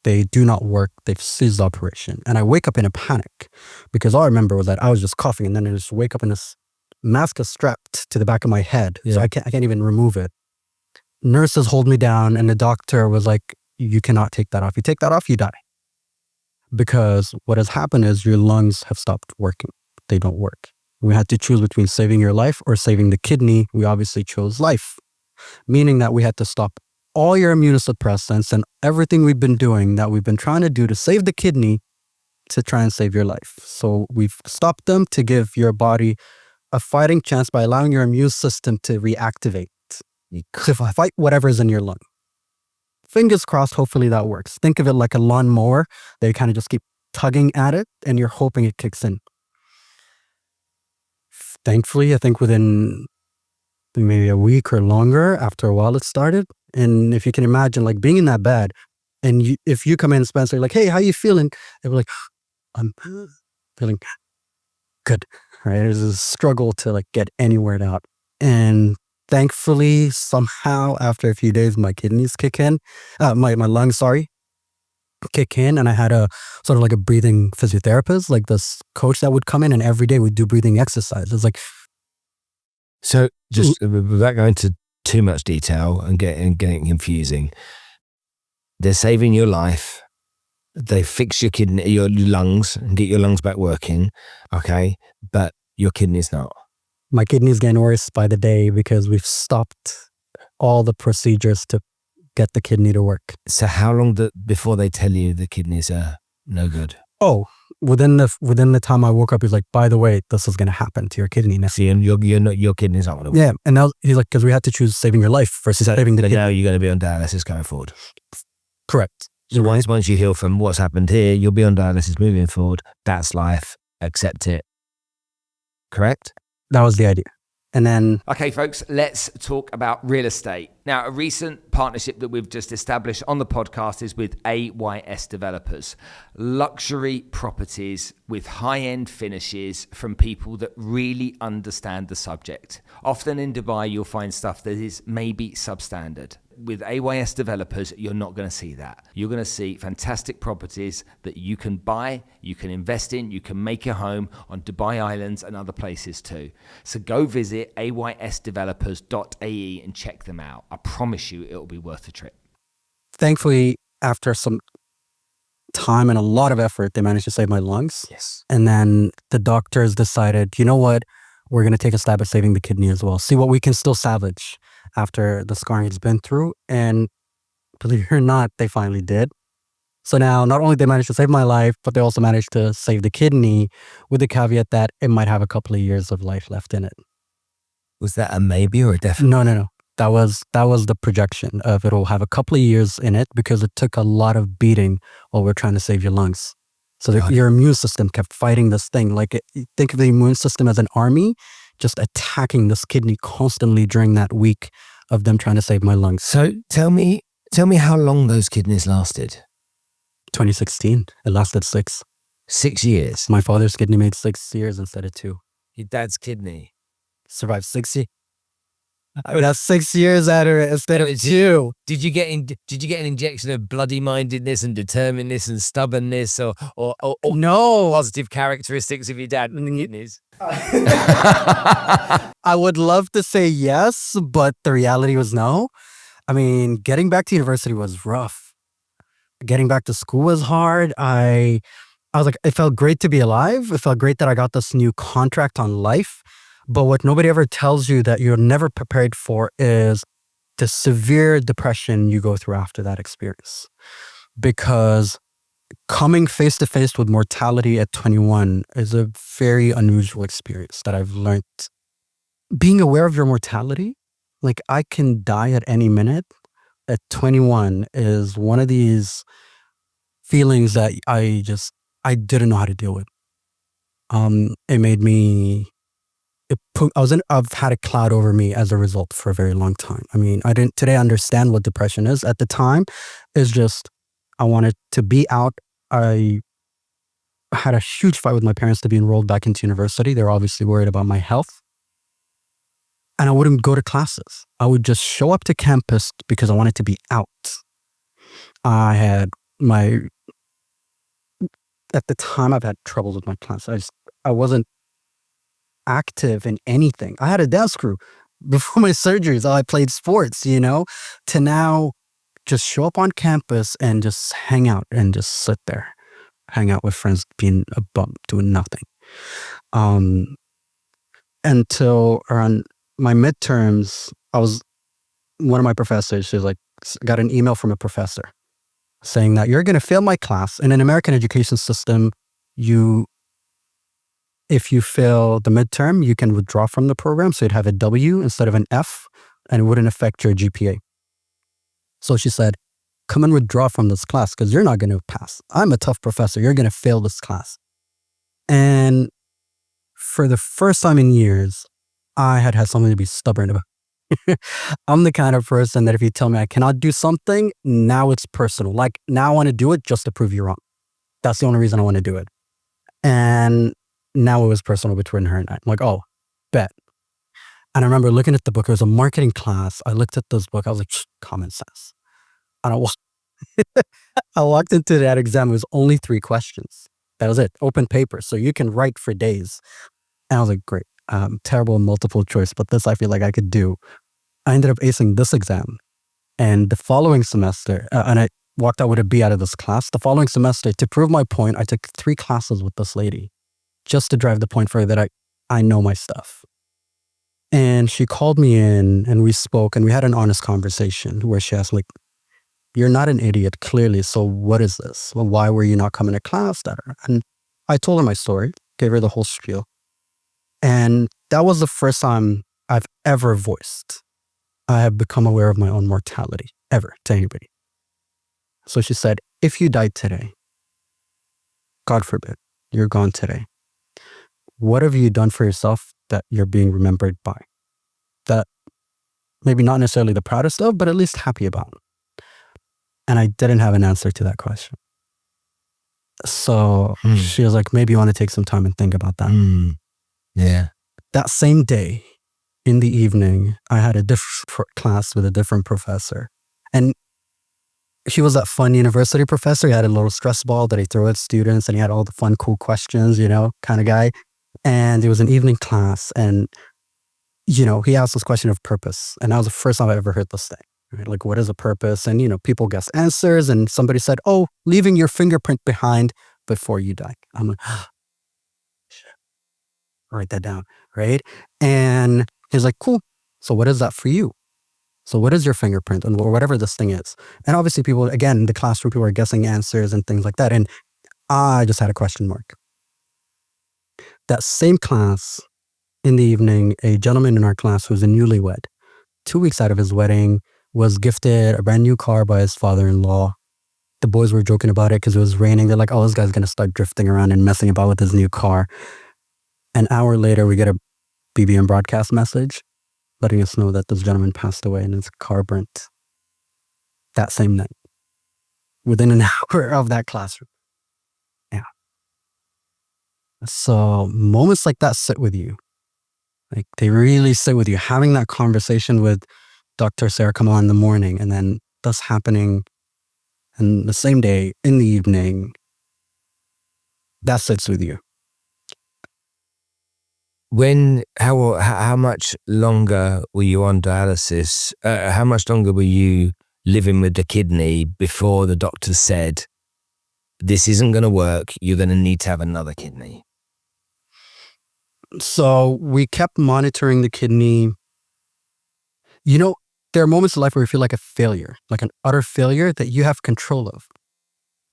They do not work. They've ceased operation. And I wake up in a panic, because all I remember was that I was just coughing, and then I just wake up and this mask is strapped to the back of my head. So I can't even remove it. Nurses hold me down, and the doctor was like, you cannot take that off. You take that off, you die. Because what has happened is your lungs have stopped working. They don't work. We had to choose between saving your life or saving the kidney. We obviously chose life, meaning that we had to stop all your immunosuppressants and everything we've been doing, that we've been trying to do to save the kidney, to try and save your life. So we've stopped them to give your body a fighting chance by allowing your immune system to reactivate, to fight whatever's in your lung. Fingers crossed, hopefully that works. Think of it like a lawnmower. They kind of just keep tugging at it and you're hoping it kicks in. Thankfully, I think within maybe a week or longer, after a while it started. And if you can imagine like being in that bed and if you come in, Spencer, like, hey, how you feeling? They were like, I'm feeling good, right? It was a struggle to like get any word out. And thankfully, somehow after a few days, my kidneys kick in, my lungs, kick in. And I had a sort of like a breathing physiotherapist, like this coach that would come in and every day we'd do breathing exercises. Like, so just without going into too much detail and getting confusing, they're saving your life. They fix your kidney, your lungs, and get your lungs back working. Okay. But your kidney's not. My kidney's getting worse by the day because we've stopped all the procedures to get the kidney to work. So how long before they tell you the kidneys are no good? Oh, within the time I woke up, he's like, by the way, this is going to happen to your kidney now. See, and your kidneys aren't going to work. Yeah. And now he's like, because we had to choose saving your life versus saving the kidney. Now you're going to be on dialysis going forward. Correct. So once you heal from what's happened here, you'll be on dialysis moving forward. That's life. Accept it. Correct? That was the idea. And then... Okay, folks, let's talk about real estate. Now, a recent partnership that we've just established on the podcast is with AYS Developers. Luxury properties with high-end finishes from people that really understand the subject. Often in Dubai, you'll find stuff that is maybe substandard. With AYS Developers, you're not going to see that. You're going to see fantastic properties that you can buy, you can invest in, you can make a home on Dubai Islands and other places too. So go visit aysdevelopers.ae and check them out. I promise you it'll be worth the trip. Thankfully, after some time and a lot of effort, they managed to save my lungs. Yes. And then the doctors decided, you know what? We're going to take a stab at saving the kidney as well. See what we can still salvage after the scarring it's been through. And believe it or not, they finally did. So now not only they managed to save my life, but they also managed to save the kidney with the caveat that it might have a couple of years of life left in it. Was that a maybe or a definite? No. That was the projection of it'll have a couple of years in it because it took a lot of beating while we're trying to save your lungs. So your immune system kept fighting this thing. Think of the immune system as an army just attacking this kidney constantly during that week of them trying to save my lungs. So tell me how long those kidneys lasted. 2016. It lasted 6. 6 years. My father's kidney made 6 years instead of 2. Your dad's kidney Survived 6 years. I would have 6 years out of it instead of 2. Did you get an injection of bloody-mindedness and determinedness and stubbornness or no positive characteristics of your dad's kidneys? I would love to say yes, but the reality was no. I mean, getting back to university was rough. Getting back to school was hard. I was like, it felt great to be alive. It felt great that I got this new contract on life. But what nobody ever tells you that you're never prepared for is the severe depression you go through after that experience. Because coming face to face with mortality at 21 is a very unusual experience that I've learned. Being aware of your mortality, like I can die at any minute at 21 is one of these feelings that I didn't know how to deal with. It made me... I've had a cloud over me as a result for a very long time. I mean, I didn't today understand what depression is. At the time, it's just, I wanted to be out. I had a huge fight with my parents to be enrolled back into university. They were obviously worried about my health. And I wouldn't go to classes. I would just show up to campus because I wanted to be out. At the time, I've had troubles with my class. I wasn't active in anything. I had a dance crew before my surgeries. I played sports, to now just show up on campus and just hang out and just sit there, hang out with friends, being a bum, doing nothing. Until around my midterms, one of my professors, she was like, got an email from a professor saying that you're going to fail my class. In an American education system, if you fail the midterm, you can withdraw from the program. So you'd have a W instead of an F, and it wouldn't affect your GPA. So she said, come and withdraw from this class because you're not going to pass. I'm a tough professor. You're going to fail this class. And for the first time in years, I had something to be stubborn about. I'm the kind of person that if you tell me I cannot do something, now it's personal. Like, now I want to do it just to prove you wrong. That's the only reason I want to do it. And now it was personal between her and I. I'm like, oh, bet. And I remember looking at the book. It was a marketing class. I looked at this book. I was like, common sense. And I walked into that exam. It was only 3 questions. That was it. Open paper. So you can write for days. And I was like, great. Terrible multiple choice, but this I feel like I could do. I ended up acing this exam. And the following semester, and I walked out with a B out of this class. The following semester, to prove my point, I took 3 classes with this lady just to drive the point further that I know my stuff. And she called me in and we spoke and we had an honest conversation where she asked, like, you're not an idiot, clearly. So what is this? Well, why were you not coming to class? And I told her my story, gave her the whole spiel. And that was the first time I've ever voiced I have become aware of my own mortality, ever, to anybody. So she said, if you died today, God forbid, you're gone today, what have you done for yourself that you're being remembered by? That maybe not necessarily the proudest of, but at least happy about. And I didn't have an answer to that question. So she was like, maybe you want to take some time and think about that. Yeah. That same day, in the evening, I had a different class with a different professor. And he was that fun university professor. He had a little stress ball that he threw at students and he had all the fun, cool questions, kind of guy. And it was an evening class. And, he asked this question of purpose. And that was the first time I ever heard this thing. Right? Like, what is a purpose? And, people guessed answers. And somebody said, oh, leaving your fingerprint behind before you die. I'm like, write that down, right? And he's like, cool. So what is that for you? So what is your fingerprint or whatever this thing is? And obviously people, again, in the classroom, people are guessing answers and things like that. And I just had a question mark. That same class, in the evening, a gentleman in our class who's a newlywed, 2 weeks out of his wedding, was gifted a brand new car by his father-in-law. The boys were joking about it because it was raining. They're like, oh, this guy's going to start drifting around and messing about with his new car. An hour later, we get a BBM broadcast message letting us know that this gentleman passed away and his car burnt that same night, within an hour of that classroom. Yeah. So moments like that sit with you. Like, they really sit with you. Having that conversation with Dr. Sarah Kamal in the morning and then this happening in the same day in the evening, that sits with you. How much longer were you on dialysis? How much longer were you living with the kidney before the doctor said, this isn't going to work, you're going to need to have another kidney? So we kept monitoring the kidney. There are moments in life where you feel like a failure, like an utter failure that you have control of.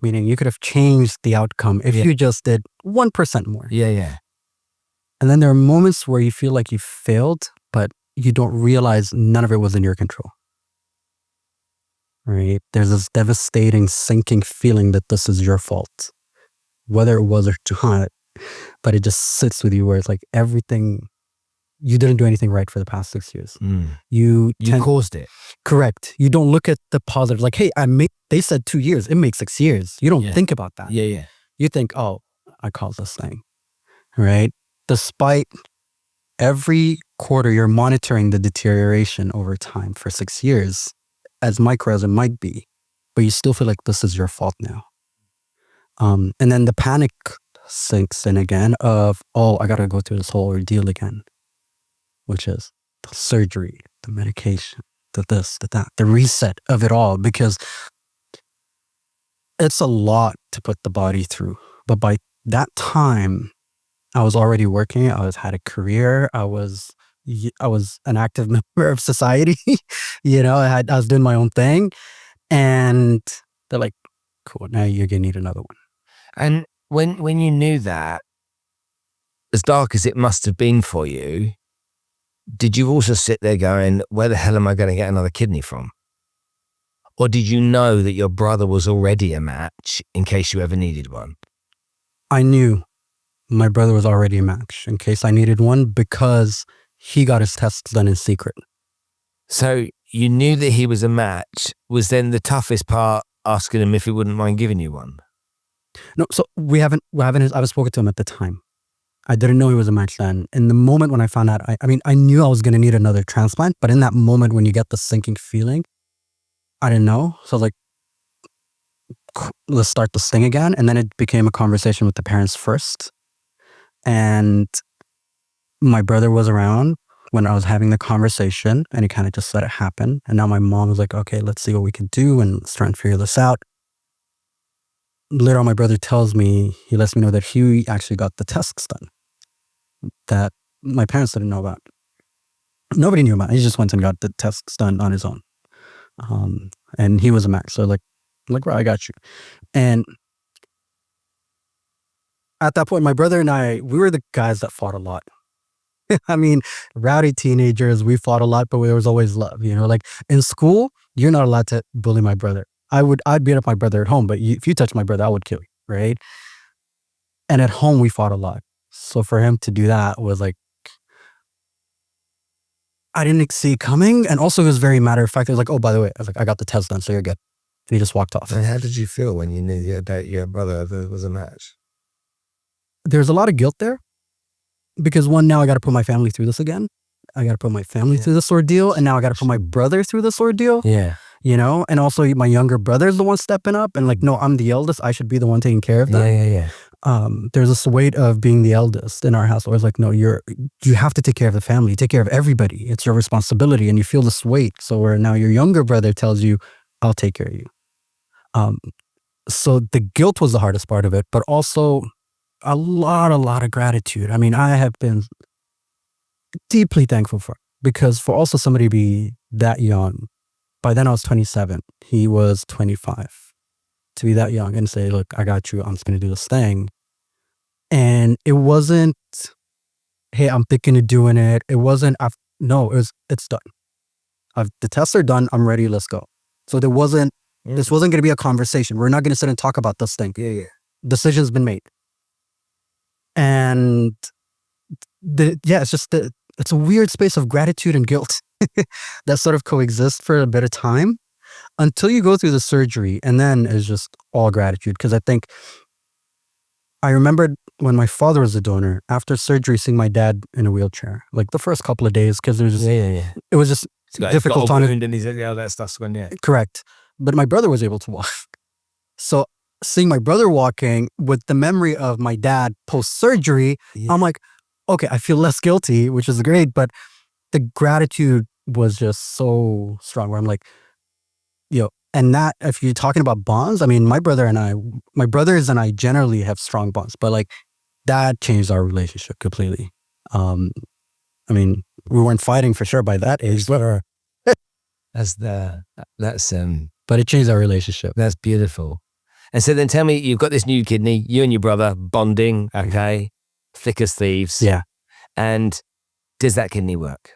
Meaning you could have changed the outcome if you just did 1% more. Yeah. And then there are moments where you feel like you failed, but you don't realize none of it was in your control. Right? There's this devastating, sinking feeling that this is your fault, whether it was or not. But it just sits with you where it's like everything, you didn't do anything right for the past 6 years. You caused it. Correct. You don't look at the positive, like, hey, they said 2 years, it makes 6 years. You don't think about that. Yeah. You think, oh, I caused this thing, right? Despite every quarter you're monitoring the deterioration over time for 6 years, as micro as it might be, but you still feel like this is your fault now. And then the panic sinks in again of, oh, I got to go through this whole ordeal again, which is the surgery, the medication, the this, the that, the reset of it all, because it's a lot to put the body through. But by that time, I was already working. I had a career. I was an active member of society. I was doing my own thing, and they're like, "Cool, now you're gonna need another one." And when you knew that, as dark as it must have been for you, did you also sit there going, where the hell am I going to get another kidney from? Or did you know that your brother was already a match in case you ever needed one? I knew my brother was already a match in case I needed one because he got his tests done in secret. So you knew that he was a match. Was then the toughest part asking him if he wouldn't mind giving you one? No, so I haven't spoken to him at the time. I didn't know he was a match then. In the moment when I found out, I knew I was going to need another transplant, but in that moment when you get the sinking feeling, I didn't know. So I was like, let's start this thing again. And then it became a conversation with the parents first. And my brother was around when I was having the conversation, and he kind of just let it happen. And now my mom was like, okay, let's see what we can do and let's try and figure this out. Later on, my brother tells me, he lets me know that he actually got the tests done that my parents didn't know about. Nobody knew about it. He just went and got the tests done on his own. And he was a match. So like, bro, I got you. And at that point, my brother and I, we were the guys that fought a lot. I mean, rowdy teenagers, we fought a lot, but there was always love, like in school, you're not allowed to bully my brother. I'd beat up my brother at home, but if you touch my brother, I would kill you. Right. And at home, we fought a lot. So for him to do that was like, I didn't see it coming. And also it was very matter of fact. It was like, oh, by the way, I was like, I got the test done, so you're good. And he just walked off. And how did you feel when you knew that your brother was a match? There's a lot of guilt there because one, now I got to put my family through this again. I got to put my family through this ordeal. And now I got to put my brother through this ordeal. Yeah. And also my younger brother's the one stepping up and like, no, I'm the eldest. I should be the one taking care of that. Yeah. There's this weight of being the eldest in our household. It's like, no, you have to take care of the family, take care of everybody. It's your responsibility, and you feel this weight. So where now your younger brother tells you, I'll take care of you. So the guilt was the hardest part of it, but also a lot of gratitude. I mean, I have been deeply thankful because for also somebody to be that young. By then I was 27. He was 25. To be that young and say, look, I got you. I'm just going to do this thing. And it wasn't, hey, I'm thinking of doing it. It wasn't, it's done. The tests are done. I'm ready. Let's go. So this wasn't going to be a conversation. We're not going to sit and talk about this thing. Yeah. Decision's been made. And it's a weird space of gratitude and guilt that sort of coexist for a bit of time until you go through the surgery, and then it's just all gratitude. Because I remembered when my father was a donor, after surgery, seeing my dad in a wheelchair, like the first couple of days, because it was just difficult time. And he said, that stuff's going, Correct. But my brother was able to walk. So seeing my brother walking with the memory of my dad post-surgery, I'm like, okay, I feel less guilty, which is great. But the gratitude was just so strong where I'm like, and that, if you're talking about bonds, I mean, my brothers and I generally have strong bonds, but like that changed our relationship completely. I mean, we weren't fighting for sure by that age, but but it changed our relationship. That's beautiful. And so then tell me, you've got this new kidney, you and your brother bonding, okay, thick as thieves. Yeah. And does that kidney work?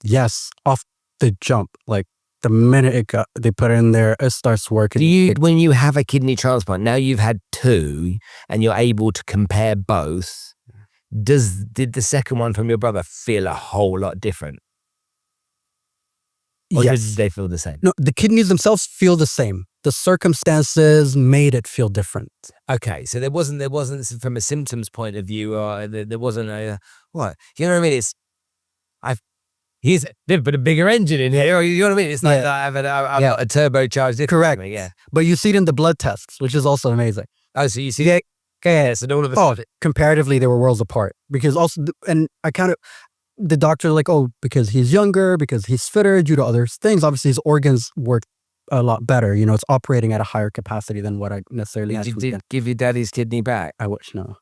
Yes, off the jump, like the minute they put it in there, it starts working. When you have a kidney transplant, now you've had two and you're able to compare both, did the second one from your brother feel a whole lot different? Or yes. Did they feel the same? No, the kidneys themselves feel the same. The circumstances made it feel different. Okay, so there wasn't from a symptoms point of view, or there wasn't what? You know what I mean? They've put a bigger engine in here. You know what I mean? It's like I've got a turbocharged. Correct. Yeah. But you see it in the blood tests, which is also amazing. Oh, so you see that? Okay, so all of a sudden. Comparatively, they were worlds apart. Because also, and the doctor like, because he's younger, because he's fitter due to other things. Obviously, his organs work a lot better. It's operating at a higher capacity than what I necessarily had. Did you give your daddy's kidney back? I wish, no.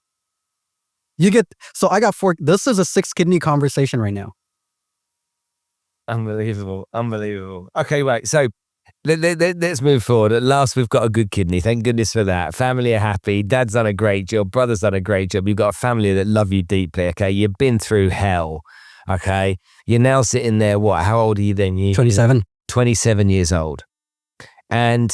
So I got 4. This is a 6 kidney conversation right now. Unbelievable. Okay, right. So Let's move forward. At last, we've got a good kidney. Thank goodness for that. Family are happy. Dad's done a great job. Brother's done a great job. You've got a family that love you deeply. Okay, you've been through hell. Okay, you're now sitting there. What? How old are you then? 27. 27 years old. And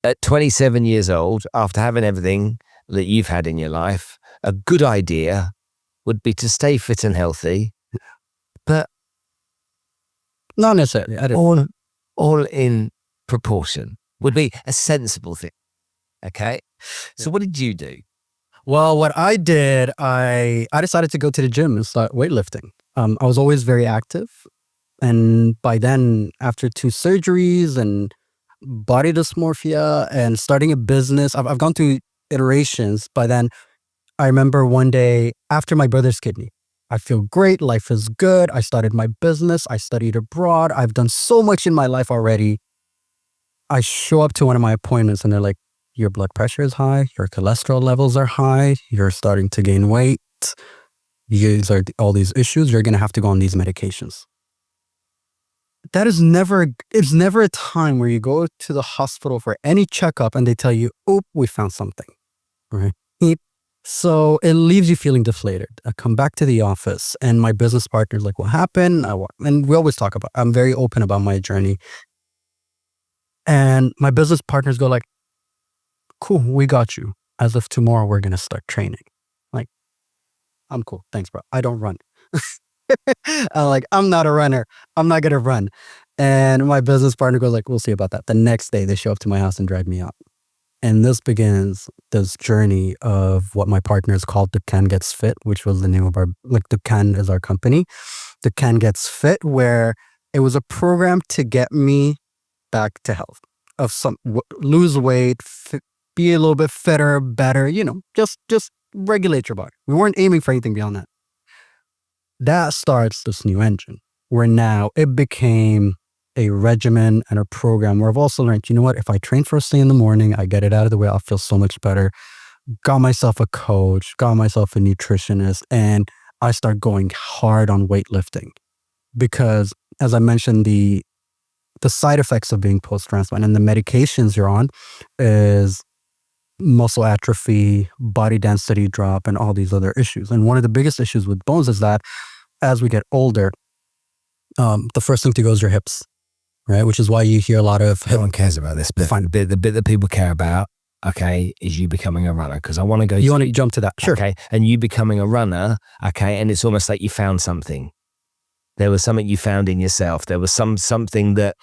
at 27 years old, after having everything that you've had in your life, a good idea would be to stay fit and healthy, but Not necessarily. I don't. all in proportion would be a sensible thing. Okay. So what did you do? Well, what I did, I decided to go to the gym and start weightlifting. I was always very active. And by then, after 2 surgeries and body dysmorphia and starting a business, I've gone through iterations. By then, I remember one day after my brother's kidney, I feel great. Life is good. I started my business. I studied abroad. I've done so much in my life already. I show up to one of my appointments and they're like, your blood pressure is high. Your cholesterol levels are high. You're starting to gain weight. These are all these issues. You're going to have to go on these medications. It's never a time where you go to the hospital for any checkup and they tell you, oh, we found something. Right. So it leaves you feeling deflated. I come back to the office and my business partner's like, what happened? And we always talk about, I'm very open about my journey. And my business partners go like, cool, we got you. As of tomorrow, we're going to start training. Like, I'm cool. Thanks, bro. I don't run. I'm not a runner. I'm not going to run. And my business partner goes like, we'll see about that. The next day they show up to my house and drag me out. And this begins this journey of what my partners called The Can Gets Fit, which was the name of The Can is our company. The Can Gets Fit, where it was a program to get me back to health, lose weight, be a little bit fitter, better, just regulate your body. We weren't aiming for anything beyond that. That starts this new engine where now it became a regimen and a program where I've also learned, you know what, if I train first thing in the morning, I get it out of the way, I'll feel so much better. Got myself a coach, got myself a nutritionist, and I start going hard on weightlifting because, as I mentioned, the side effects of being post-transplant and the medications you're on is muscle atrophy, body density drop, and all these other issues. And one of the biggest issues with bones is that as we get older, the first thing to go is your hips, right? Which is why you hear a lot of... No one cares about this, but the bit that people care about, okay, is you becoming a runner. Because I want to go... You want to jump to that? Sure. Okay, and you becoming a runner, okay, and it's almost like you found something. There was something you found in yourself. There was something that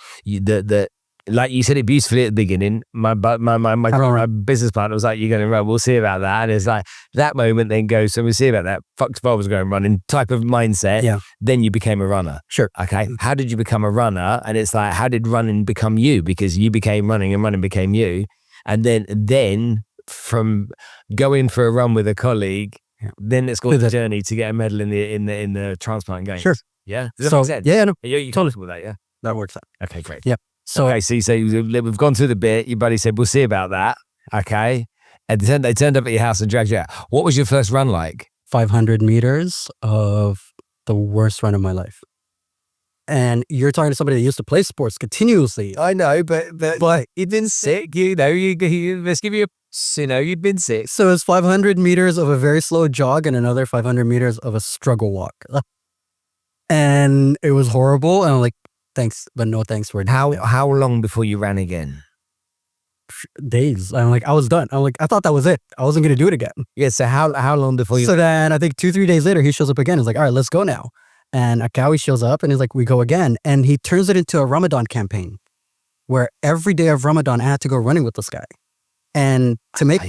like you said it beautifully at the beginning. My business partner was like, "You're going to run. We'll see about that." And it's like that moment then goes, "So we'll see about that." Fuck, I was going running type of mindset. Yeah. Then you became a runner. Sure. Okay. How did you become a runner? And it's like, how did running become you? Because you became running and running became you. And then from going for a run with a colleague, then it's got the journey to get a medal in the Transplant Games. Sure. Yeah. Does that make sense? Yeah. No. You totally with that. Yeah. That works out. Okay. Great. Yeah. So you say we've gone through the bit. Your buddy said we'll see about that. Okay, and they turned up at your house and dragged you out. What was your first run like? 500 meters of the worst run of my life. And you're talking to somebody that used to play sports continuously. I know, but you've been sick. Let's give you you've been sick. So it's 500 meters of a very slow jog and another 500 meters of a struggle walk, and it was horrible. And I'm like, thanks, but no thanks for it. How long before you ran again? Days. I'm like, I was done. I'm like, I thought that was it. I wasn't going to do it again. Yeah, so how long before you... So then I think 2-3 days later, he shows up again. He's like, all right, let's go now. And Akawi shows up and he's like, we go again. And he turns it into a Ramadan campaign where every day of Ramadan, I had to go running with this guy. And to make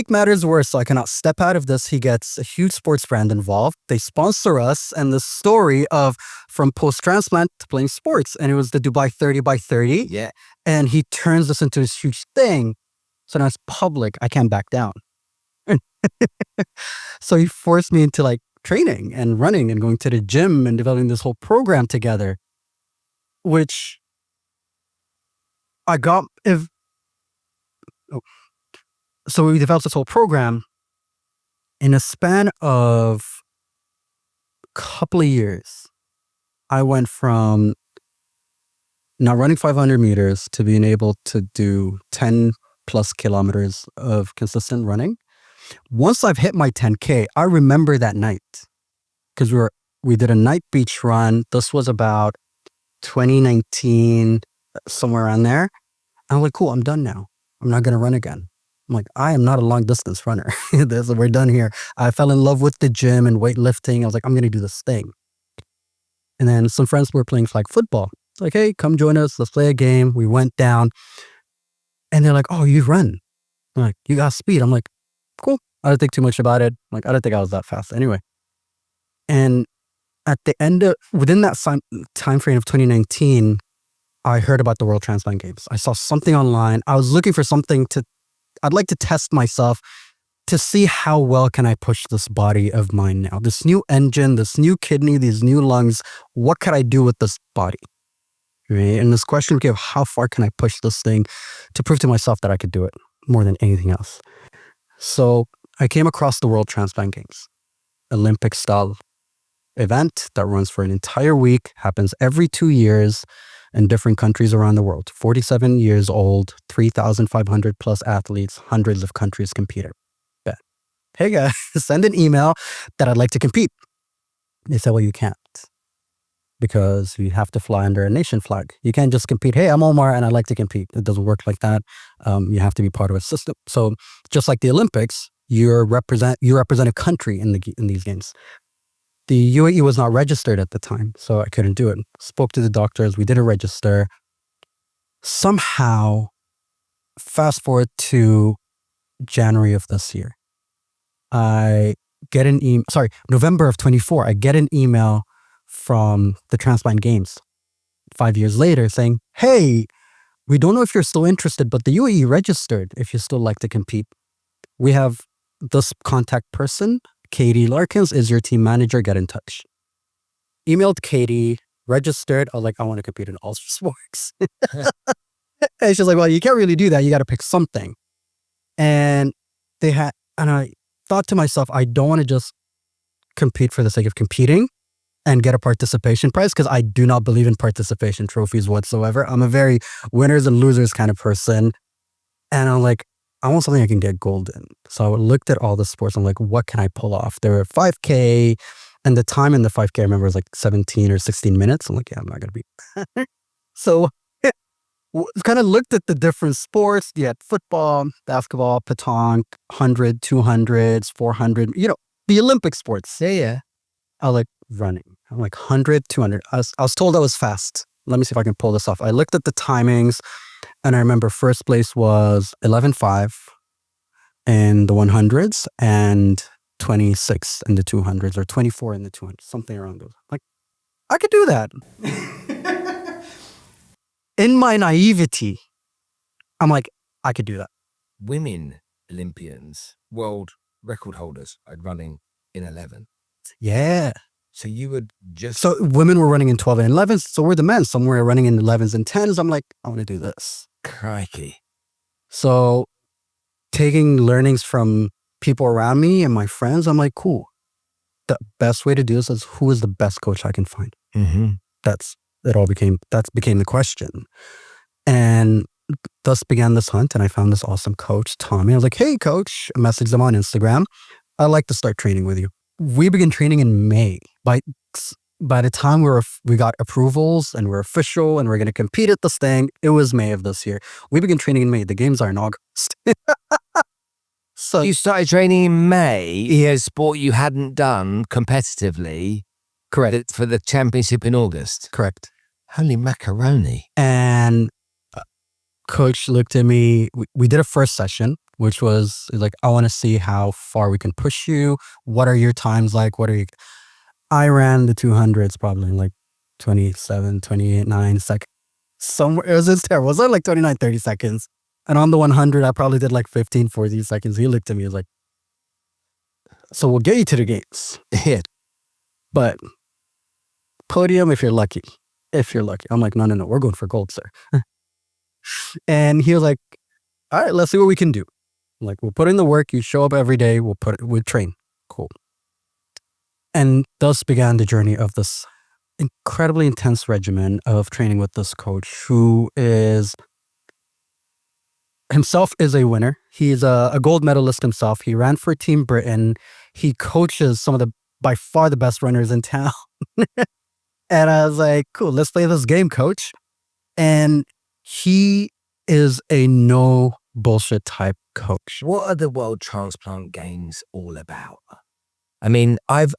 matters worse, so I cannot step out of this, he gets a huge sports brand involved. They sponsor us and the story of from post-transplant to playing sports. And it was the Dubai 30 by 30. Yeah. And he turns this into this huge thing. So now it's public. I can't back down. So he forced me into like training and running and going to the gym and developing this whole program together, which I got... So we developed this whole program in a span of a couple of years. I went from not running 500 meters to being able to do 10 plus kilometers of consistent running. Once I've hit my 10K, I remember that night because we did a night beach run. This was about 2019, somewhere around there. I'm like, cool, I'm done now. I'm not going to run again. I'm like, I am not a long distance runner. We're done here. I fell in love with the gym and weightlifting. I was like, I'm going to do this thing. And then some friends were playing flag football. It's like, hey, come join us. Let's play a game. We went down and they're like, oh, you run. I'm like, you got speed. I'm like, cool. I didn't think too much about it. Like, I didn't think I was that fast anyway. And at the end of, within that time frame of 2019, I heard about the World Transplant Games. I saw something online. I was looking for something I'd like to test myself to see how well can I push this body of mine now. This new engine, this new kidney, these new lungs, what could I do with this body? Right? And this question became, how far can I push this thing to prove to myself that I could do it more than anything else? So I came across the World Transplant Games, Olympic style event that runs for an entire week, happens every 2 years in different countries around the world. 47 years old, 3,500 plus athletes, hundreds of countries competing. Bet. Hey guys, send an email that I'd like to compete. They said, well, you can't because you have to fly under a nation flag. You can't just compete. Hey, I'm Omar and I'd like to compete. It doesn't work like that. You have to be part of a system. So just like the Olympics, you represent a country in these games. The UAE was not registered at the time, so I couldn't do it. Spoke to the doctors. We didn't register. Somehow, fast forward to January of this year, I get an email. Sorry, November of 24. I get an email from the Transplant Games 5 years later saying, hey, we don't know if you're still interested, but the UAE registered if you still like to compete. We have this contact person. Katie Larkins is your team manager. Get in touch. Emailed Katie, registered. I was like, I want to compete in ultra sports. And she's like, well, you can't really do that. You got to pick something. And I thought to myself, I don't want to just compete for the sake of competing and get a participation prize because I do not believe in participation trophies whatsoever. I'm a very winners and losers kind of person. And I'm like, I want something I can get gold in. So I looked at all the sports. I'm like, what can I pull off? There were 5K, and the time in the 5K, I remember, was like 17 or 16 minutes. I'm like, yeah, I'm not going to be. So kind of looked at the different sports. You had football, basketball, petanque, 100, 200s, 400, the Olympic sports. Yeah. I was like, running. I'm like 100, 200. I was told I was fast. Let me see if I can pull this off. I looked at the timings. And I remember first place was 11.5 in the 100s and 26 in the 200s or 24 in the 200s, something around those. Like, I could do that. In my naivety, I'm like, I could do that. Women Olympians, world record holders, are running in 11. Yeah. So you would just... So women were running in 12 and 11s. So were the men. Some were running in 11s and 10s. I'm like, I want to do this. Crikey. So taking learnings from people around me and my friends, I'm like, cool. The best way to do this is who is the best coach I can find. Mm-hmm. That became the question. And thus began this hunt. And I found this awesome coach, Tommy. I was like, hey, coach, I messaged him on Instagram. I'd like to start training with you. We began training in May. By the time we got approvals and we're official and we're going to compete at this thing, it was May of this year. We began training in May. The games are in August. So you started training in May, a sport you hadn't done competitively. Correct. For the championship in August. Correct. Holy macaroni. And coach looked at me. We did a first session, which was like, I want to see how far we can push you. What are your times like? I ran the 200s probably in like 27, 28, 9 seconds. Somewhere, it was just terrible. It was like 29, 30 seconds. And on the 100, I probably did like 15, 14 seconds. He looked at me, he was like, so we'll get you to the games. Yeah. But podium if you're lucky. If you're lucky. I'm like, no, we're going for gold, sir. And he was like, all right, let's see what we can do. I'm like, we'll put in the work. You show up every day. We'll train. Cool. And thus began the journey of this incredibly intense regimen of training with this coach who is himself is a winner. He's a gold medalist himself. He ran for Team Britain. He coaches some of the by far the best runners in town. And I was like, cool, let's play this game, coach. And he is a no bullshit type coach. What are the World Transplant Games all about? I mean, I've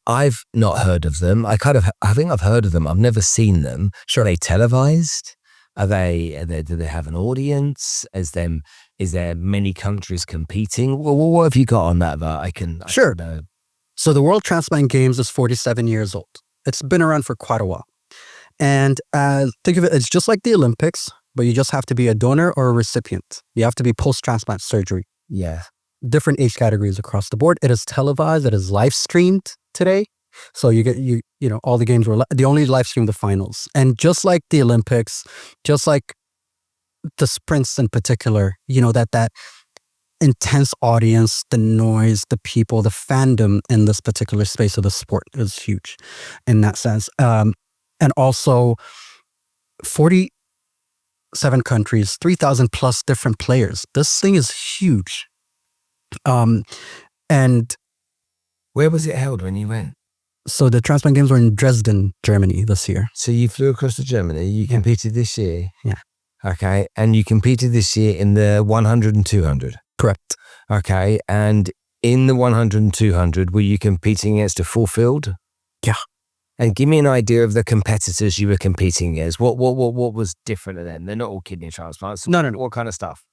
not heard of them. I think I've heard of them. I've never seen them. Sure. Are they televised? Do they have an audience? Is there many countries competing? Well, what have you got on that I can know? So the World Transplant Games is 47 years old. It's been around for quite a while. And think of it, it's just like the Olympics, but you just have to be a donor or a recipient. You have to be post-transplant surgery. Yeah. Different age categories across the board. It is televised. It is live streamed today. So you get, all the games were, they only live stream the finals. And just like the Olympics, just like the sprints in particular, that intense audience, the noise, the people, the fandom in this particular space of the sport is huge in that sense. And also 47 countries, 3,000 plus different players. This thing is huge. And where was it held when you went? So the Transplant Games were in Dresden, Germany this year. So you flew across to Germany. You competed this year? Yeah. Okay. And you competed this year in the 100 and 200? Correct. Okay. And in the 100 and 200, were you competing against a full field? Yeah. And give me an idea of the competitors you were competing against. What was different to them? They're not all kidney transplants. No. What kind of stuff?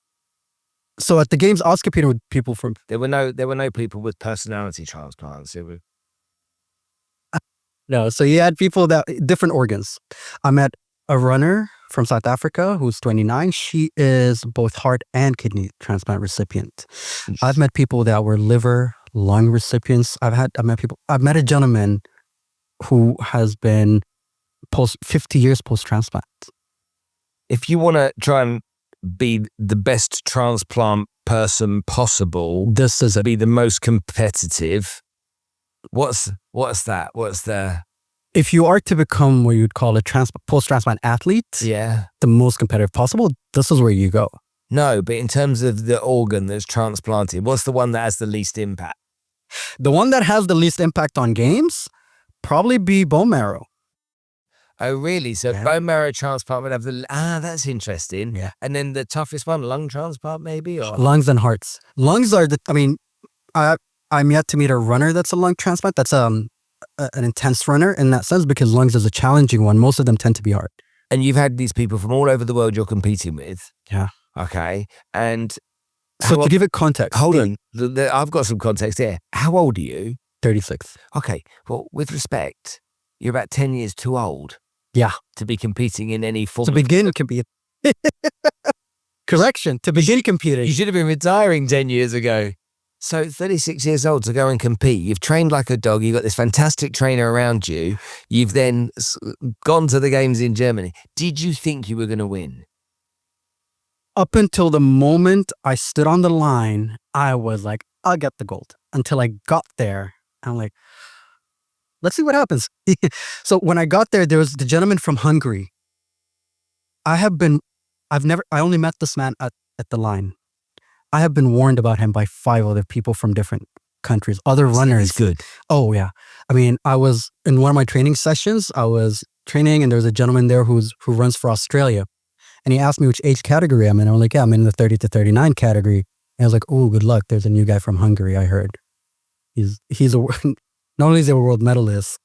So at the games, I was competing with people from. There were no people with personality transplants. No. So you had people that different organs. I met a runner from South Africa who's 29. She is both heart and kidney transplant recipient. I've met people that were liver, lung recipients. I've met a gentleman who has been 50 years post-transplant. If you want to try and be the best transplant person possible, be the most competitive, what's that? What's the... If you are to become what you'd call a post-transplant athlete, the most competitive possible, this is where you go. No, but in terms of the organ that's transplanted, what's the one that has the least impact? The one that has the least impact on games? Probably be bone marrow. Oh, really? So bone marrow transplant would have that's interesting. Yeah. And then the toughest one, lung transplant maybe? Or? Lungs and hearts. Lungs are I'm yet to meet a runner that's a lung transplant. That's an intense runner in that sense because lungs is a challenging one. Most of them tend to be hard. And you've had these people from all over the world you're competing with. Yeah. Okay. And so to give it context. Hold on. I've got some context here. How old are you? 36. Okay. Well, with respect, you're about 10 years too old. Yeah. To be competing in any form. To begin competing. Correction. To begin competing. You should have been retiring 10 years ago. So 36 years old to go and compete. You've trained like a dog. You've got this fantastic trainer around you. You've then gone to the games in Germany. Did you think you were going to win? Up until the moment I stood on the line, I was like, I'll get the gold. Until I got there, I'm like, let's see what happens. So when I got there was the gentleman from Hungary. I only met this man at the line. I have been warned about him by 5 other people from different countries, other runners. That's good. Oh, yeah. I mean, I was in one of my training sessions, I was training and there was a gentleman there who runs for Australia. And he asked me which age category I'm in. I'm like, yeah, I'm in the 30 to 39 category. And I was like, oh, good luck. There's a new guy from Hungary, I heard. He's not only is he a world medalist,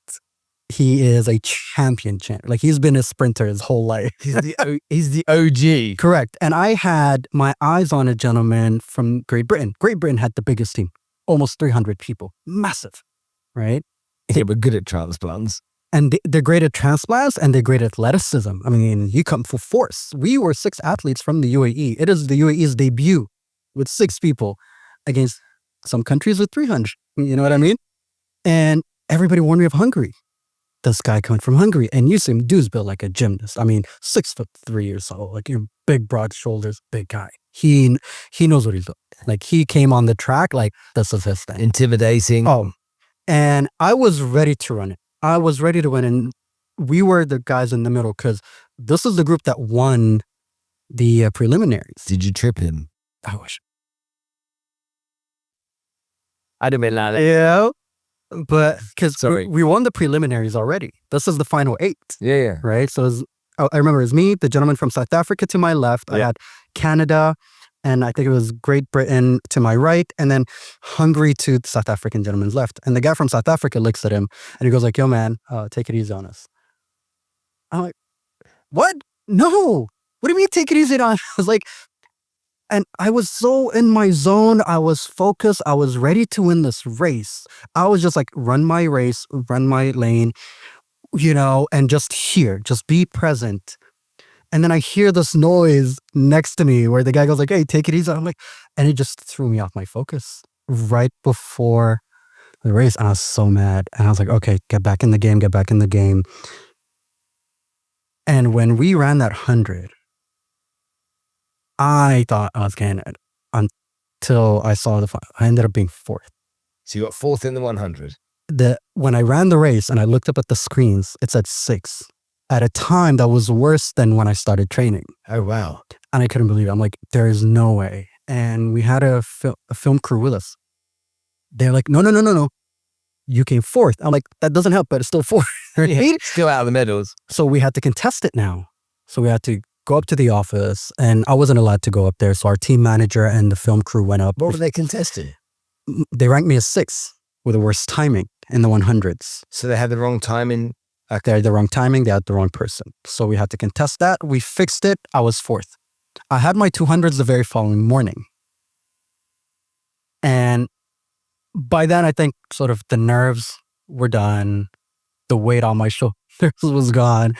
he is a champion. Like he's been a sprinter his whole life. He's the OG. Correct. And I had my eyes on a gentleman from Great Britain. Great Britain had the biggest team, almost 300 people. Massive, right? They were good at transplants. And they're great at transplants and they're great at athleticism. I mean, you come full force. We were 6 athletes from the UAE. It is the UAE's debut with 6 people against some countries with 300. You know what I mean? And everybody warned me of Hungary. This guy coming from Hungary. And you see him, dude's built like a gymnast. I mean, 6'3" or so, like big, broad shoulders, big guy. He knows what he's doing. Like he came on the track, like this is his thing. Intimidating. Oh, and I was ready to run it. I was ready to win. And we were the guys in the middle because this is the group that won the preliminaries. Did you trip him? I wish. I didn't mean that. Yeah. But because Sorry. we won the preliminaries already. This is the final 8. Yeah. Right. So I remember it was me, the gentleman from South Africa to my left. I had Canada, and I think it was Great Britain to my right, and then Hungary to the South African gentleman's left. And the guy from South Africa looks at him and he goes like, "Yo, man, take it easy on us." I'm like, "What? No. What do you mean take it easy on?" I was like, and I was so in my zone. I was focused. I was ready to win this race. I was just like, run my race, run my lane, and just be present. And then I hear this noise next to me where the guy goes like, "Hey, take it easy." I'm like, and it just threw me off my focus right before the race. And I was so mad. And I was like, okay, get back in the game. And when we ran that 100, I thought I was getting it until I saw I ended up being 4th. So you got 4th in the 100. When I ran the race and I looked up at the screens, it said 6 at a time that was worse than when I started training. Oh, wow. And I couldn't believe it. I'm like, there is no way. And we had a film crew with us. They're like, no. You came 4th. I'm like, that doesn't help, but it's still 4th. Right? Yeah, still out of the medals. So we had to contest it now. So we had to go up to the office, and I wasn't allowed to go up there. So our team manager and the film crew went up. What were they contesting? They ranked me as 6th with the worst timing in the 100s. So they had the wrong timing. They had the wrong timing. They had the wrong person. So we had to contest that. We fixed it. I was 4th. I had my 200s the very following morning. And by then, I think sort of the nerves were done. The weight on my shoulders was gone.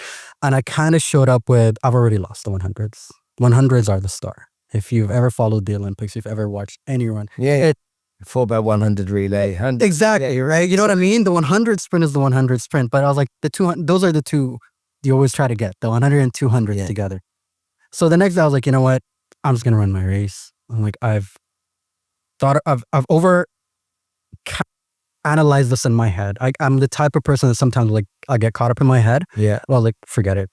And I kind of showed up with, I've already lost the 100s. 100s are the star. If you've ever followed the Olympics, if you've ever watched any run. Yeah. 4x100 relay. 100. Exactly, right? You know what I mean? The 100 sprint is the 100 sprint. But I was like, the 200, those are the two you always try to get, the 100 and 200 together. So the next day I was like, you know what? I'm just going to run my race. I'm like, I've over analyzed this in my head. I'm the type of person that sometimes like I get caught up in my head. Yeah. Well, like, forget it.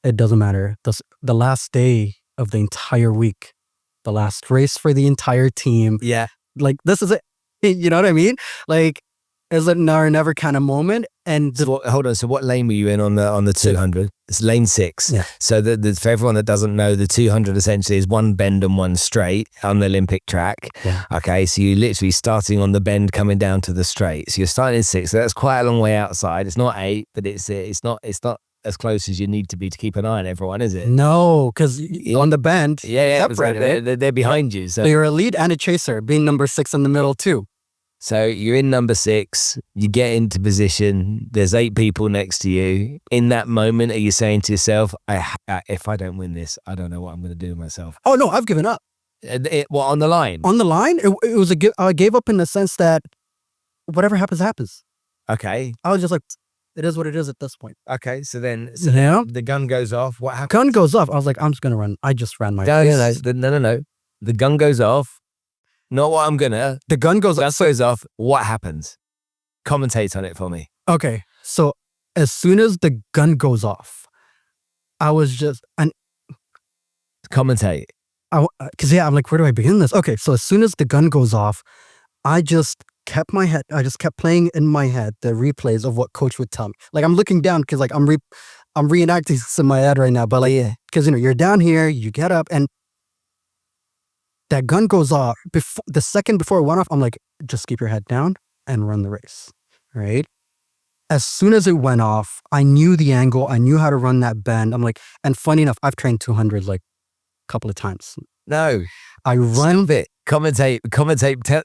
It doesn't matter. The last day of the entire week, the last race for the entire team. Yeah. Like, this is it. You know what I mean? Like, it's a now or never kind of moment. And hold on. So what lane were you in on the 200? It's lane 6. Yeah. So for everyone that doesn't know, the 200 essentially is one bend and one straight on the Olympic track. Yeah. Okay. So you're literally starting on the bend coming down to the straight. So you're starting in 6. So that's quite a long way outside. It's not 8, but it's not as close as you need to be to keep an eye on everyone, is it? no, because on the bend, They're behind you. so you're a lead and a chaser, being number 6 in the middle too. So you're in number 6, you get into position, there's 8 people next to you. In that moment, are you saying to yourself, if I don't win this, I don't know what I'm going to do with myself? Oh no, I've given up. What, on the line? On the line, it was I gave up in the sense that whatever happens, happens. Okay. I was just like, it is what it is at this point. Okay, so then Yeah. the gun goes off. What happens? Gun goes off. I was like, I'm just going to run. I just ran my race. No. The gun goes off. Not what I'm gonna. The gun goes off. Gun goes off. What happens? Commentate on it for me. Okay, so as soon as the gun goes off, I was just, and Commentate. because I'm like, where do I begin this? Okay, so as soon as the gun goes off, I just kept playing in my head the replays of what coach would tell me. Like, I'm looking down because like I'm reenacting this in my head right now. But like, because you're down here, you get up, and that gun goes off. The second before it went off, I'm like, just keep your head down and run the race, right? As soon as it went off, I knew the angle. I knew how to run that bend. I'm like, and funny enough, I've trained 200 like a couple of times. No. I run it. Commentate.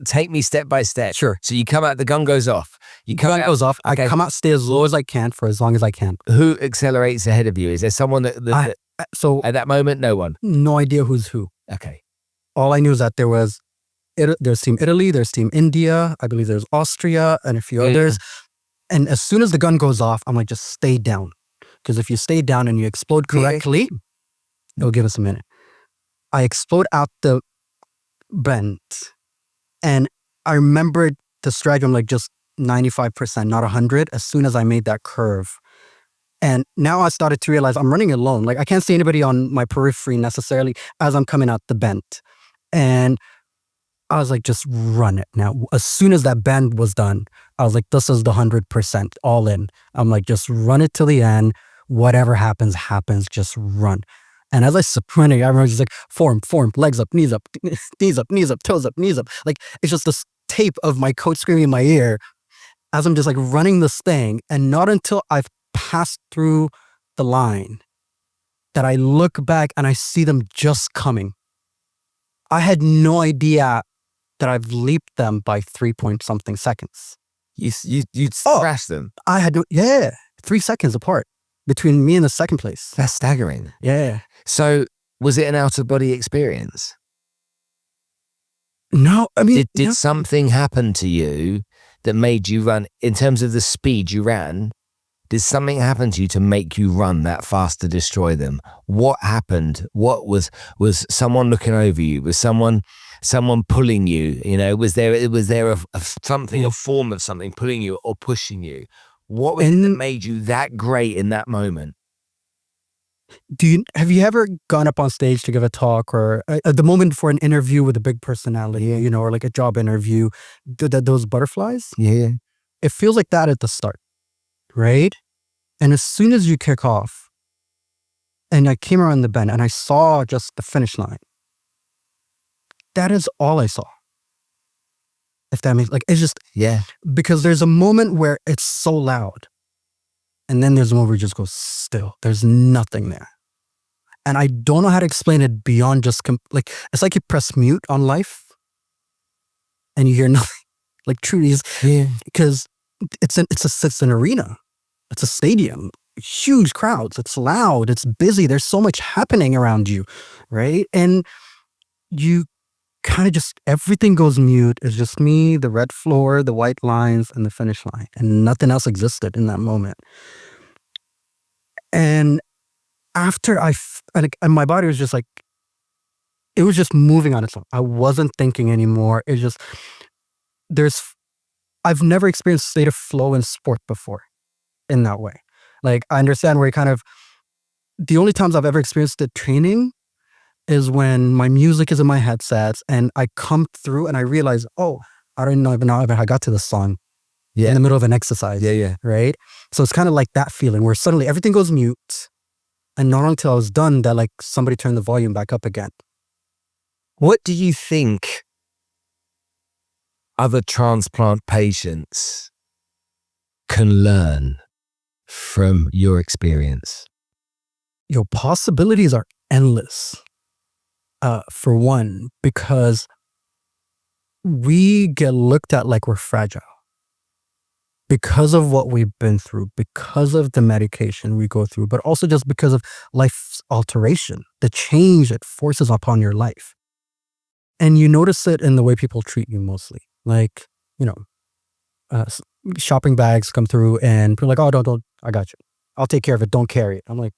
Take me step by step. Sure. So you come out, the gun goes off. Gun goes off. Okay. I come out, stay as low as I can for as long as I can. Who accelerates ahead of you? Is there someone so at that moment? No one. No idea who's who. Okay. All I knew is that there's Team Italy, there's Team India, I believe there's Austria and a few others. And as soon as the gun goes off, I'm like, just stay down. Because if you stay down and you explode correctly, it'll give us a minute. I explode out the bend. And I remembered the strategy. I'm like, just 95%, not 100. As soon as I made that curve, And now I started to realize I'm running alone. Like I can't see anybody on my periphery necessarily as I'm coming out the bend. And I was like, just run it. Now, as soon as that bend was done, I was like, this is the 100% all in. I'm like, just run it till the end. Whatever happens, happens. Just run. And as I sprinting, I remember just like form, legs up, knees up, toes up, knees up. Like it's just this tape of my coach screaming in my ear as I'm just like running this thing. And not until I've passed through the line that I look back and I see them just coming. I had no idea that I've leaped them by 3-point-something seconds. You thrashed them. I had 3 seconds apart between me and the second place. That's staggering. Yeah. So was it an out-of-body experience? No, I mean... Did something happen to you that made you run, in terms of the speed you ran, did something happen to you to make you run that fast to destroy them? What happened? What was someone looking over you? Was someone pulling you? You know, was there a form of something pulling you or pushing you? What was it that made you that great in that moment? Have you ever gone up on stage to give a talk or at the moment for an interview with a big personality, you know, or like a job interview, those butterflies? Yeah. It feels like that at the start, right? And as soon as you kick off, and I came around the bend and I saw just the finish line, that is all I saw. If that makes, like, it's just, because there's a moment where it's so loud. And then there's a moment where it just goes still. There's nothing there. And I don't know how to explain it beyond just, like, it's like you press mute on life and you hear nothing. Like, truly is, because it's an arena. It's a stadium, huge crowds. It's loud. It's busy. There's so much happening around you, right? And you kind of just, everything goes mute. It's just me, the red floor, the white lines, and the finish line. And nothing else existed in that moment. And after and my body was just like, it was just moving on its own. I wasn't thinking anymore. It's just, I've never experienced state of flow in sport before in that way. Like, I understand where the only times I've ever experienced it training is when my music is in my headsets and I come through and I realize, oh, I don't even know if I got to the song in the middle of an exercise. Right? So it's kind of like that feeling where suddenly everything goes mute. And not until I was done that like somebody turned the volume back up again. What do you think other transplant patients can learn from your experience? Your possibilities are endless. For one, because we get looked at like we're fragile. Because of what we've been through, because of the medication we go through, but also just because of life's alteration, the change it forces upon your life. And you notice it in the way people treat you mostly. Like, you know, shopping bags come through and people are like, oh, don't, I got you. I'll take care of it. Don't carry it. I'm like,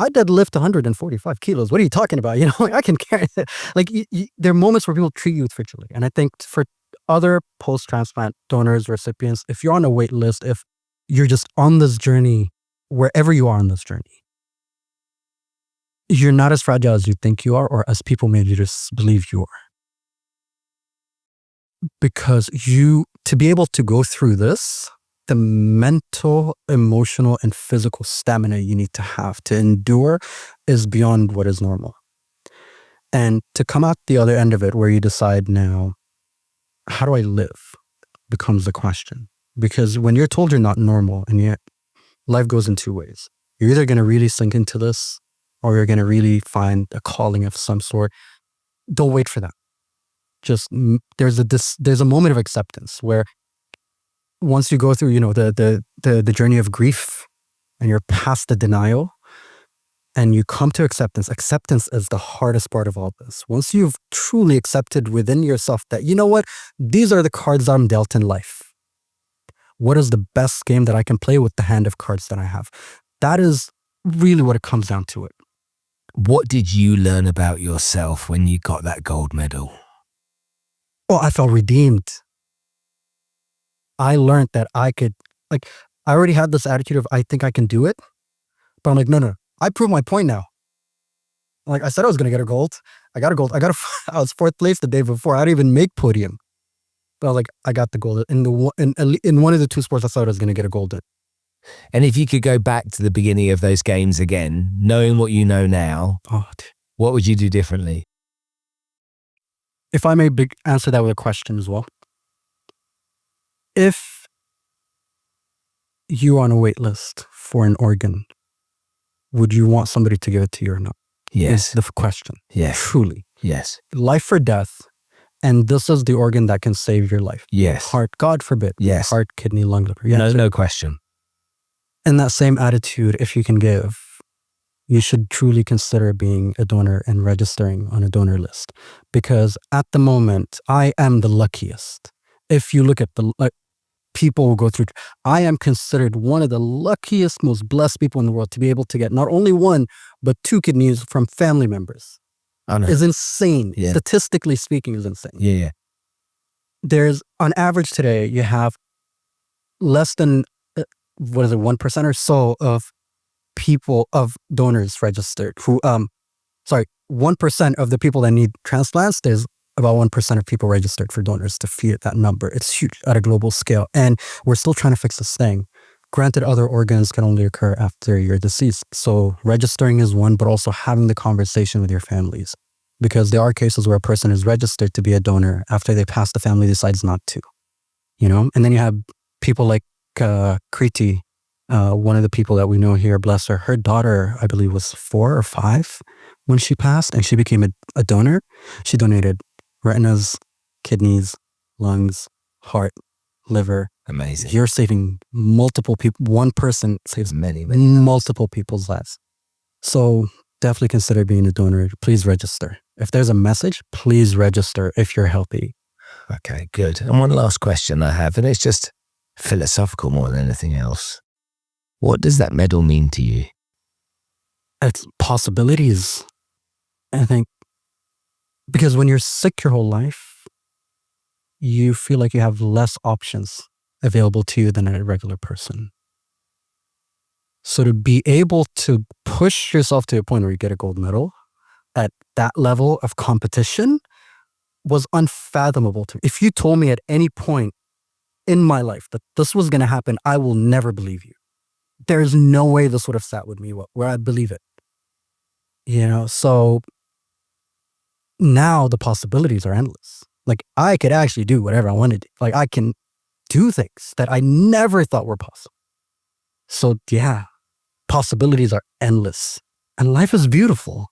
I deadlift 145 kilos. What are you talking about? You know, I can carry it. Like, there are moments where people treat you frigidly. And I think for other post-transplant donors, recipients, if you're on a wait list, if you're just on this journey, wherever you are on this journey, you're not as fragile as you think you are or as people made you just believe you are. Because to be able to go through this, the mental, emotional, and physical stamina you need to have to endure is beyond what is normal. And to come out the other end of it where you decide now, how do I live? Becomes the question. Because when you're told you're not normal and yet life goes in two ways. You're either going to really sink into this or you're going to really find a calling of some sort. Don't wait for that. Just there's a moment of acceptance where once you go through, you know, the journey of grief and you're past the denial and you come to acceptance. Acceptance is the hardest part of all this. Once you've truly accepted within yourself that, you know what, these are the cards I'm dealt in life. What is the best game that I can play with the hand of cards that I have? That is really what it comes down to it. What did you learn about yourself when you got that gold medal? Oh, I felt redeemed. I learned that I could, like, I already had this attitude of, I think I can do it. But I'm like, no. I proved my point now. Like I said, I was going to get a gold. I got a gold. I was 4th place the day before. I didn't even make podium. But I was like, I got the gold. In one of the 2 sports I thought I was going to get a gold in. And if you could go back to the beginning of those games again, knowing what you know now, what would you do differently? If I may answer that with a question as well. If you're on a wait list for an organ, would you want somebody to give it to you or not? Yes. Is the question. Yes. Truly. Yes. Life or death. And this is the organ that can save your life. Yes. Heart, God forbid. Yes. Heart, kidney, lung, liver. Yeah, no question. And that same attitude, if you can give, you should truly consider being a donor and registering on a donor list. Because at the moment, I am the luckiest. If you look at the people who go through, I am considered one of the luckiest, most blessed people in the world to be able to get not only 1, but 2 kidneys from family members. Is insane. Yeah. Statistically speaking, is insane. Yeah. There's, on average today, you have less than, 1% or so of people, of donors registered who, 1% of the people that need transplants, there's about 1% of people registered for donors to feed that number. It's huge at a global scale. And we're still trying to fix this thing. Granted, other organs can only occur after you're deceased. So registering is one, but also having the conversation with your families. Because there are cases where a person is registered to be a donor after they pass, the family decides not to. And then you have people like Kriti, one of the people that we know here, bless her. Her daughter, I believe, was 4 or 5 when she passed, and she became a donor. She donated retinas, kidneys, lungs, heart, liver. Amazing. You're saving multiple people. One person saves many multiple people's lives. So definitely consider being a donor. Please register. If there's a message, please register if you're healthy. Okay, good. And one last question I have, and it's just philosophical more than anything else. What does that medal mean to you? It's possibilities, I think. Because when you're sick your whole life, you feel like you have less options available to you than a regular person. So to be able to push yourself to a point where you get a gold medal at that level of competition was unfathomable to me. If you told me at any point in my life that this was going to happen, I will never believe you. There's no way this would have sat with me where I'd believe it. So now the possibilities are endless. Like I could actually do whatever I wanted to. Like I can do things that I never thought were possible. So yeah, possibilities are endless and life is beautiful.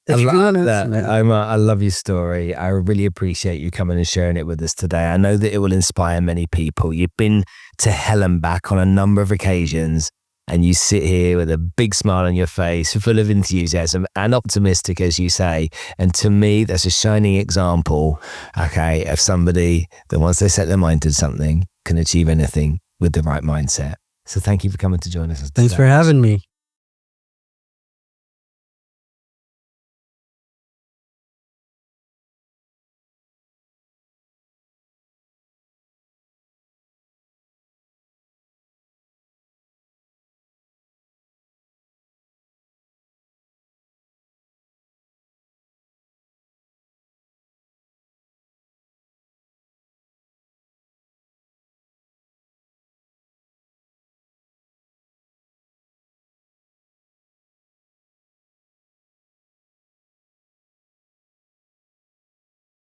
I love that. Omar, I love your story. I really appreciate you coming and sharing it with us today. I know that it will inspire many people. You've been to hell and back on a number of occasions, and you sit here with a big smile on your face, full of enthusiasm and optimistic, as you say. And to me, that's a shining example, of somebody that once they set their mind to something, can achieve anything with the right mindset. So thank you for coming to join us today. Thanks for having me.